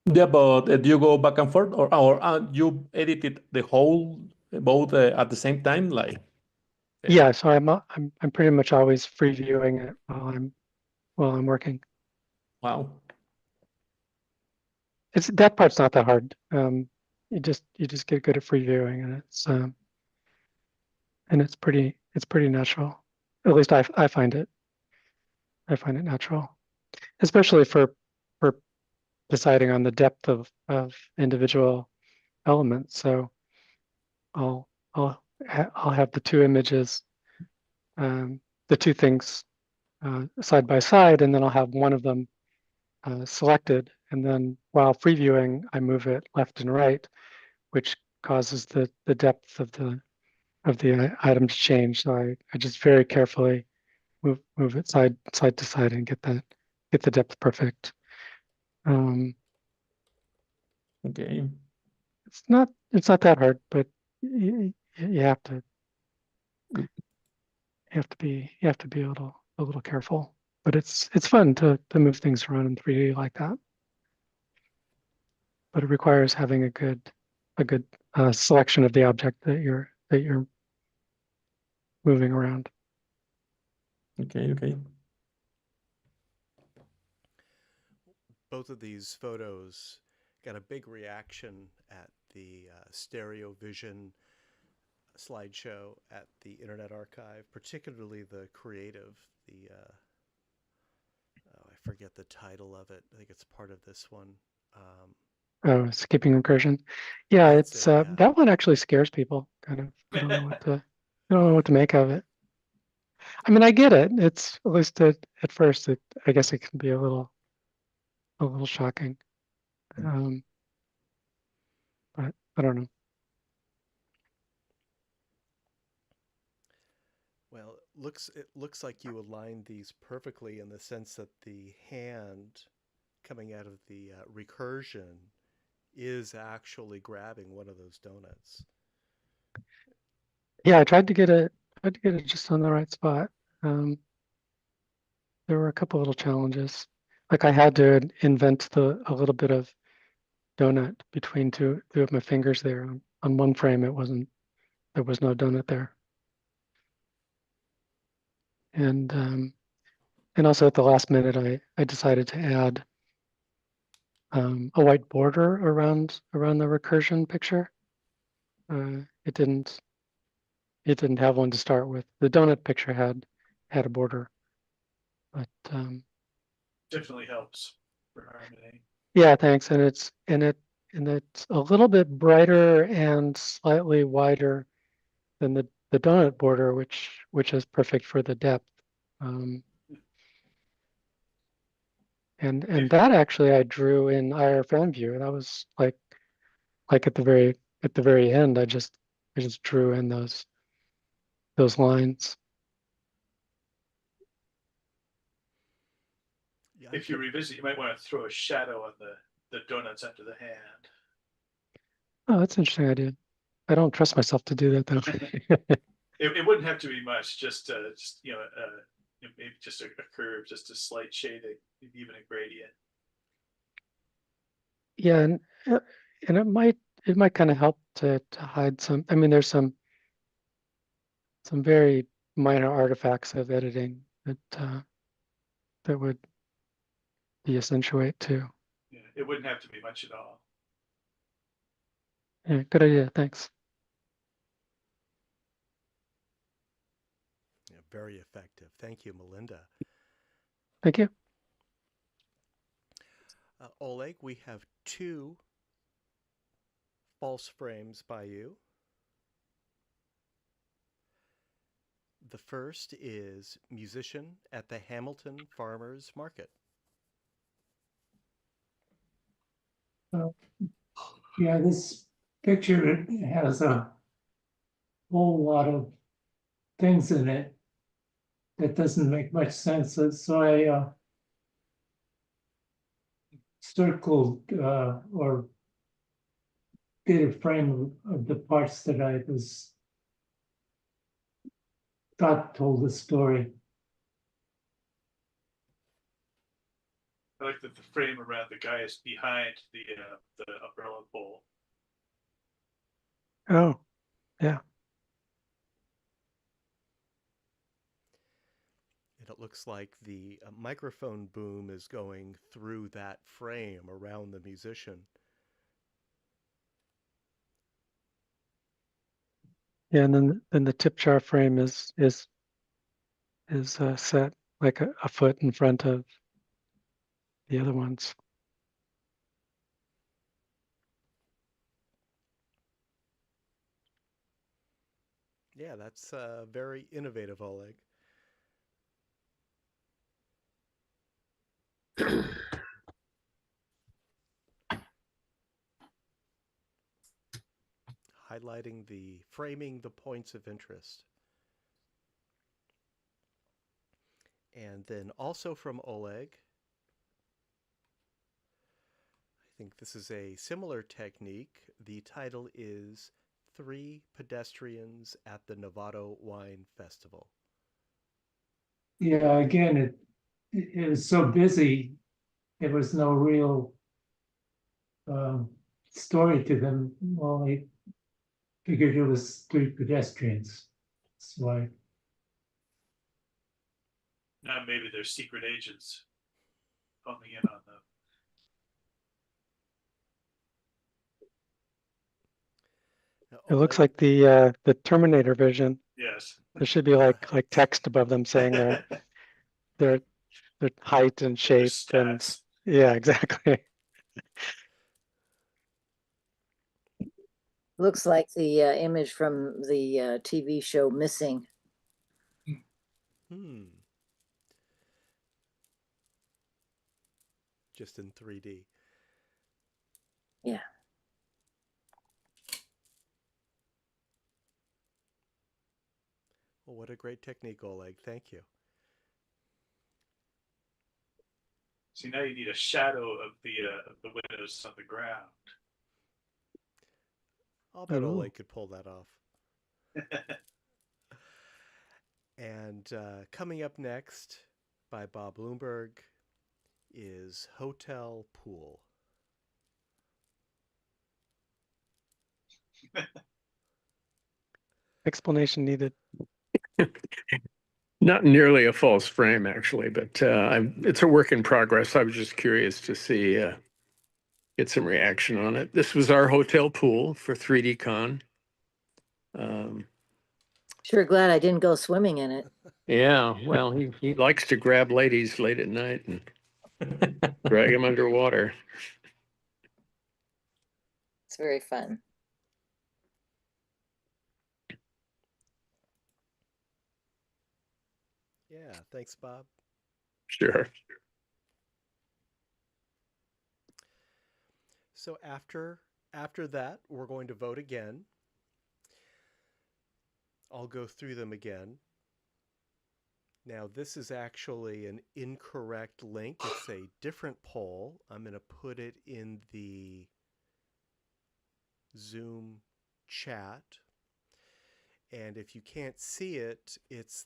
Yeah, but do you go back and forth, or you edited the whole both at the same time, like? Yeah, so I'm pretty much always free viewing it while I'm working. Wow. That part's not that hard. You just get good at free viewing, and it's pretty natural. At least I find it. I find it natural, especially for deciding on the depth of individual elements. So I'll have the 2 images, the 2 things side by side, and then I'll have one of them selected, and then while previewing, I move it left and right, which causes the depth of the item to change. So I just very carefully move it side to side and get the depth perfect. Okay. It's not that hard, but you have to be a little careful. But it's fun to move things around in 3D like that. But it requires having a good selection of the object that you're moving around. Okay. Both of these photos got a big reaction at the Stereo Vision slideshow at the Internet Archive, particularly the creative, I forget the title of it. I think it's part of this one. Oh, skipping recursion. Yeah, That's it's it, yeah. that one actually scares people. Kind of, I don't know what to make of it. I mean, I get it. It's at least at first, I guess it can be a little shocking. But I don't know. Well, it looks like you aligned these perfectly in the sense that the hand coming out of the recursion is actually grabbing one of those donuts. Yeah, I tried to get it just on the right spot. There were a couple little challenges. Like I had to invent a little bit of donut between two of my fingers there. On one frame, there was no donut there. And also at the last minute, I decided to add a white border around the recursion picture. It didn't have one to start with. The donut picture had a border, but Definitely helps for harmony. yeah, thanks. And it's a little bit brighter and slightly wider than the donut border, which is perfect for the depth. And that actually I drew in IR fan view. That was like at the very end. I just drew in those lines. Yeah, If you revisit, you might want to throw a shadow on the donuts under the hand. Oh, that's an interesting idea. I don't trust myself to do that though. It wouldn't have to be much, just maybe just a curve, just a slight shading, maybe even a gradient. Yeah, and it might kind of help to hide some. I mean, there's some very minor artifacts of editing that would de-accentuate too. Yeah, it wouldn't have to be much at all. Yeah, good idea. Thanks. yeah, very effective. Thank you, Melinda. Thank you. Oleg, we have 2 false frames by you. The first is musician at the Hamilton Farmers Market. Yeah, this picture has a whole lot of things in it that doesn't make much sense. So I circled or did a frame of the parts that I thought told the story. I like that the frame around the guy is behind the umbrella pole. Oh, yeah. And it looks like the microphone boom is going through that frame around the musician. Yeah, and then the tip jar frame is set like a foot in front of the other ones. Yeah, that's very innovative, Oleg. highlighting framing the points of interest. And then also from Oleg, I think this is a similar technique. The title is 3 Pedestrians at the Novato Wine Festival. Yeah, again, it was so busy, there was no real story to them. Well, I figured it was 3 pedestrians. That's why. Now maybe they're secret agents coming in on them. It looks like the Terminator vision. Yes. There should be like text above them saying their height and Their shape and stats. yeah, exactly. Looks like the image from the TV show Missing. Just in 3D. Yeah. Well, what a great technique, Oleg. Thank you. See, now you need a shadow of the windows on the ground. I'll bet Ooh. Oleg could pull that off. And coming up next by Bob Bloomberg is Hotel Pool. Explanation needed. Not nearly a false frame, actually, but it's a work in progress. I was just curious to see, get some reaction on it. This was our hotel pool for 3D Con. Sure glad I didn't go swimming in it. Yeah, well, he likes to grab ladies late at night and drag them underwater. It's very fun. Yeah, thanks, Bob. Sure. So after that, we're going to vote again. I'll go through them again. Now, this is actually an incorrect link. It's a different poll. I'm going to put it in the Zoom chat. And if you can't see it, it's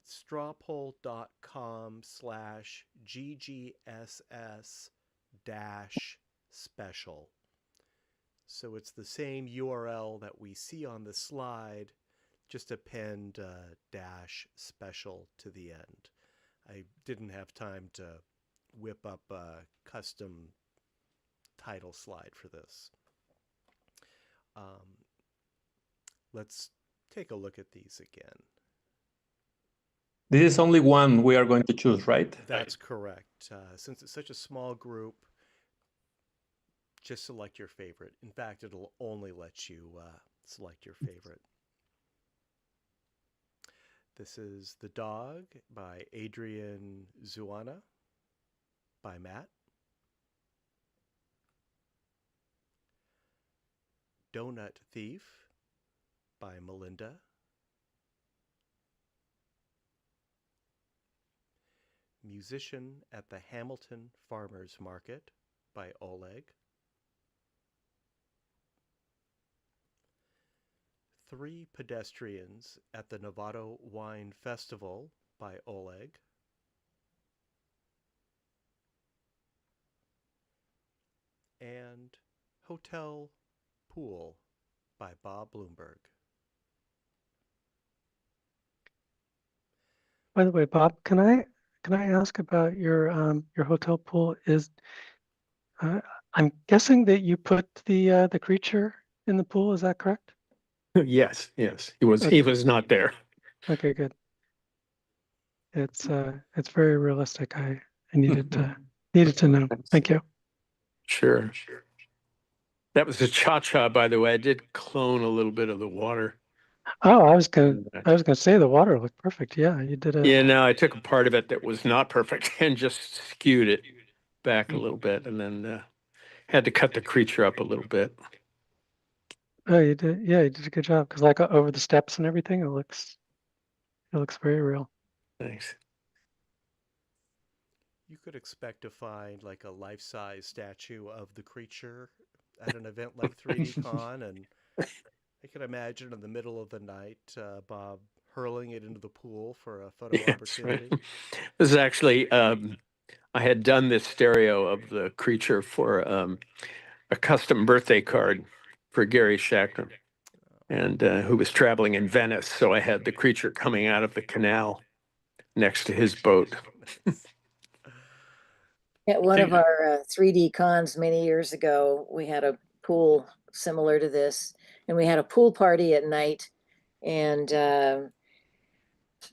strawpoll.com/GGSS-special. So it's the same URL that we see on the slide, just append dash special to the end. I didn't have time to whip up a custom title slide for this. Let's take a look at these again. This is only one we are going to choose, right? That's correct. Since it's such a small group, just select your favorite. In fact, it'll only let you select your favorite. This is The Dog by Adrian Zuana by Matt. Donut Thief by Melinda. Musician at the Hamilton Farmers Market by Oleg. 3 Pedestrians at the Novato Wine Festival by Oleg. And Hotel Pool by Bob Bloomberg. By the way, Bob, can I ask about your hotel pool? I'm guessing that you put the creature in the pool. Is that correct? Yes. He was not there. Okay, good. It's very realistic. I needed to know. Thank you. Sure. That was a cha-cha, by the way. I did clone a little bit of the water. Oh, I was gonna say the water looked perfect. Yeah, you did it. Yeah, no, I took a part of it that was not perfect and just skewed it back a little bit, and then had to cut the creature up a little bit. Oh, you did. Yeah, you did a good job. Because like over the steps and everything, it looks very real. Thanks. You could expect to find like a life-size statue of the creature at an event like 3D Con, and I could imagine in the middle of the night, Bob hurling it into the pool for a photo Yeah, that's right. opportunity. This is actually, I had done this stereo of the creature for a custom birthday card for Gary Shackner, and who was traveling in Venice. So I had the creature coming out of the canal next to his boat. At one Think- of our 3D cons many years ago, we had a pool similar to this, and we had a pool party at night, and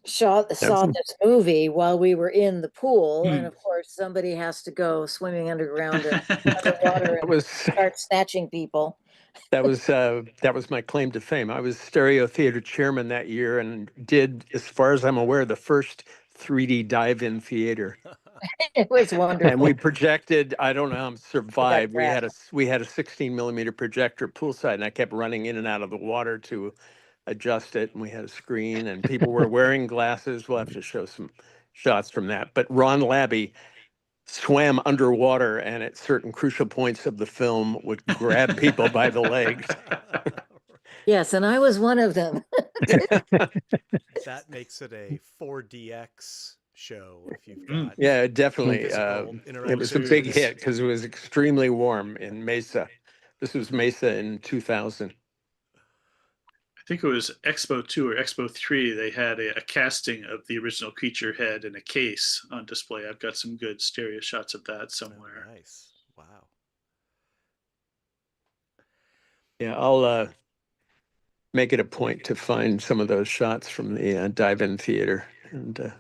saw this movie while we were in the pool, and of course somebody has to go swimming underground and underwater That and was start snatching people. that was my claim to fame. I was stereo theater chairman that year and did, as far as I'm aware, the first 3D dive-in theater. It was wonderful. And we projected, I don't know how survived. We crap. had a 16 millimeter projector poolside, and I kept running in and out of the water to adjust it. And we had a screen, and people were wearing glasses. We'll have to show some shots from that. But Ron Labby swam underwater, and at certain crucial points of the film would grab people by the legs. Yes, and I was one of them. That makes it a 4DX show if you've got Yeah, definitely. physical It was a big interactions. hit because it was extremely warm in Mesa. This was Mesa in 2000. I think it was Expo 2 or Expo 3. They had a casting of the original creature head in a case on display. I've got some good stereo shots of that somewhere. Oh, nice. Wow. Yeah, I'll make it a point to find some of those shots from the dive-in theater and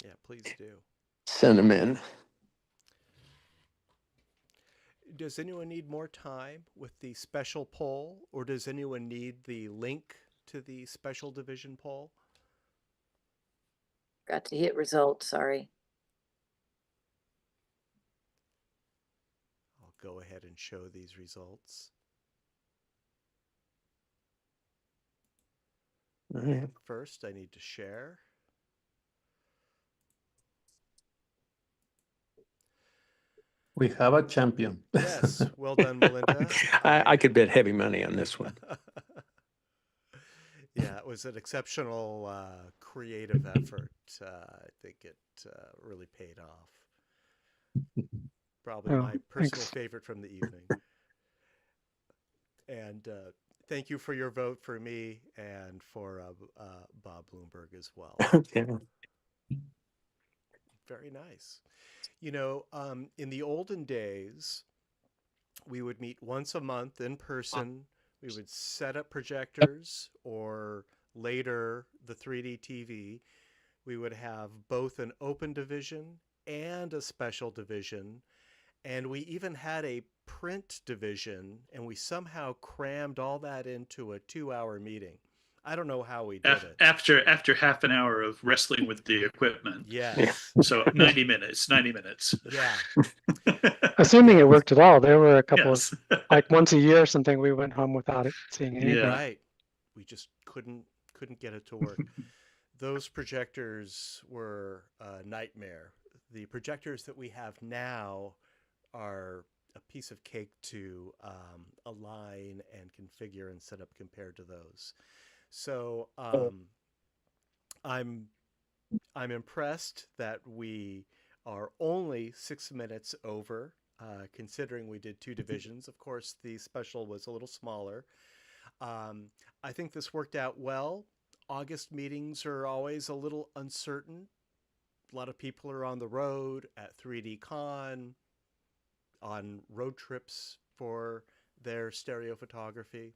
Yeah, please do. send them in. Does anyone need more time with the special poll, or does anyone need the link to the special division poll? Got to hit results, sorry. I'll go ahead and show these results. All right. First, I need to share. We have a champion. Yes, well done, Melinda. I could bet heavy money on this one. Yeah, it was an exceptional creative effort. I think it really paid off. Probably Oh, my personal thanks. favorite from the evening. And thank you for your vote for me and for Bob Bloomberg as well. Yeah. Very nice. You know, in the olden days, we would meet once a month in person. We would set up projectors, or later the 3D TV. We would have both an open division and a special division. And we even had a print division, and we somehow crammed all that into a 2-hour meeting. I don't know how we did it. After half an hour of wrestling with the equipment. Yes. So 90 minutes. Yeah. Assuming it worked at all, there were a couple Yes. of, like once a year or something, we went home without it seeing anything. Yeah. Right. We just couldn't get it to work. Those projectors were a nightmare. The projectors that we have now are a piece of cake to align and configure and set up compared to those. So I'm impressed that we are only 6 minutes over, considering we did 2 divisions. Of course, the special was a little smaller. I think this worked out well. August meetings are always a little uncertain. A lot of people are on the road at 3D Con, on road trips for their stereo photography.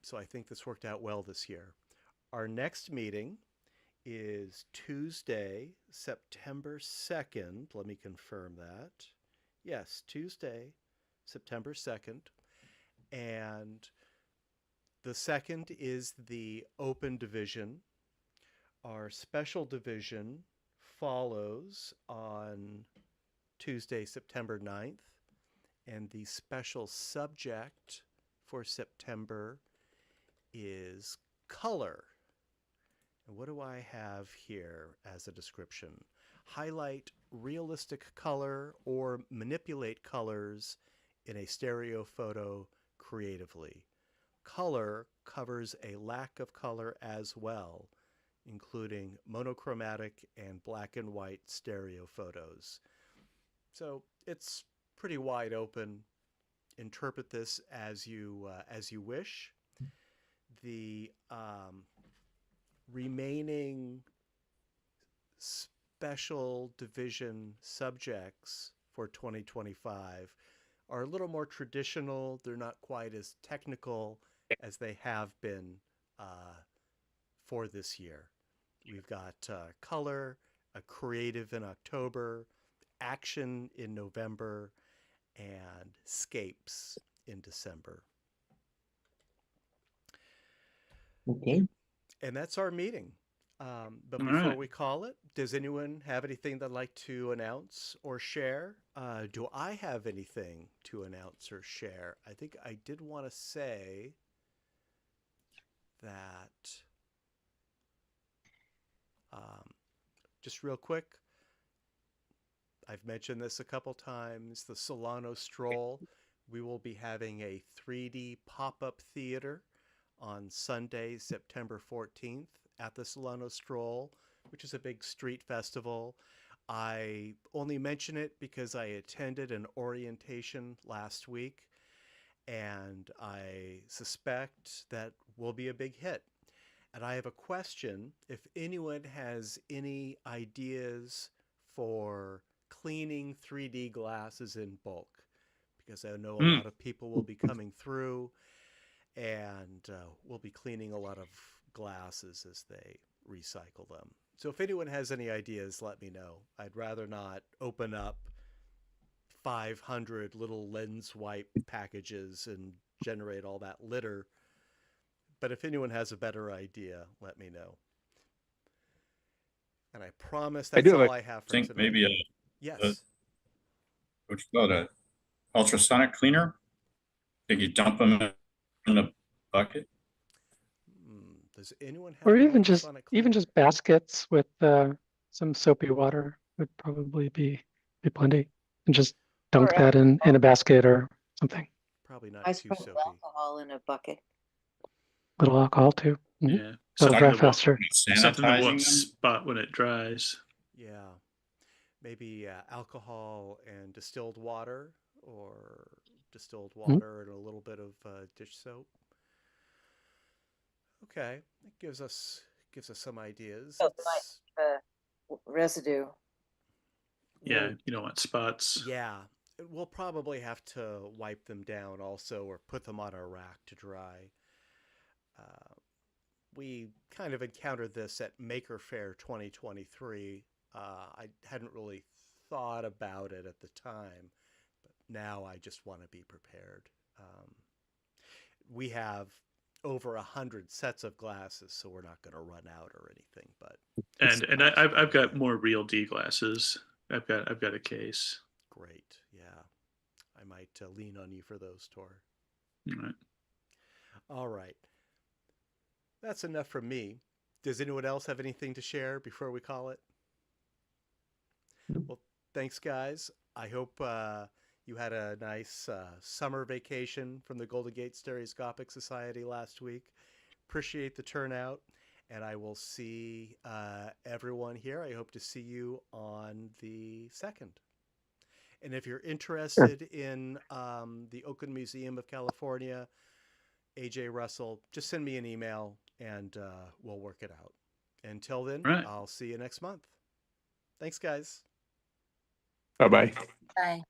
So I think this worked out well this year. Our next meeting is Tuesday, September 2nd. Let me confirm that. Yes, Tuesday, September 2nd. And the second is the open division. Our special division follows on Tuesday, September 9th. And the special subject for September is color. And what do I have here as a description? Highlight realistic color or manipulate colors in a stereo photo creatively. Color covers a lack of color as well, including monochromatic and black and white stereo photos. So it's pretty wide open. Interpret this as you wish. The remaining special division subjects for 2025 are a little more traditional. They're not quite as technical as they have been for this year. We've got color, a creative in October, action in November, and scapes in December. Okay. And that's our meeting. But All before right. we call it, does anyone have anything they'd like to announce or share? Do I have anything to announce or share? I think I did want to say that, just real quick, I've mentioned this a couple times, the Solano Stroll. We will be having a 3D pop-up theater on Sunday, September 14th at the Solano Stroll, which is a big street festival. I only mention it because I attended an orientation last week, and I suspect that will be a big hit. And I have a question. If anyone has any ideas for cleaning 3D glasses in bulk, because I know a lot of people will be coming through, and we'll be cleaning a lot of glasses as they recycle them. So if anyone has any ideas, let me know. I'd rather not open up 500 little lens wipe packages and generate all that litter. But if anyone has a better idea, let me know. And I promise that's all I have for think tonight. maybe Yes. what you call it, a ultrasonic cleaner. Think you dump them in a bucket? Does anyone have Or an even just ultrasonic cleaner? baskets with some soapy water would probably be plenty, and just dunk Or that in a basket or something. Probably not I too sprinkle soapy. alcohol in a bucket. Little alcohol too. Mhm. Yeah. That'll Talking dry about faster. Something that sanitizing won't them? spot when it dries. Yeah. Maybe alcohol and distilled water, or distilled water and a little bit of dish soap. Okay, it gives us some ideas. So It's- Residue. Yeah, Well, you don't want spots. yeah, we'll probably have to wipe them down also, or put them on a rack to dry. We kind of encountered this at Maker Faire 2023. I hadn't really thought about it at the time, but now I just want to be prepared. We have over 100 sets of glasses, so we're not going to run out or anything. But And I've got more Real D glasses. I've got a case. great, yeah. I might lean on you for those, Tor. All right. All right. That's enough from me. Does anyone else have anything to share before we call it? Well, thanks, guys. I hope you had a nice summer vacation from the Golden Gate Stereoscopic Society last week. Appreciate the turnout, and I will see everyone here. I hope to see you on the 2nd. And if you're interested in the Oakland Museum of California, AJ Russell, just send me an email and we'll work it out. Until then, Right. I'll see you next month. Thanks, guys. Bye-bye. Bye.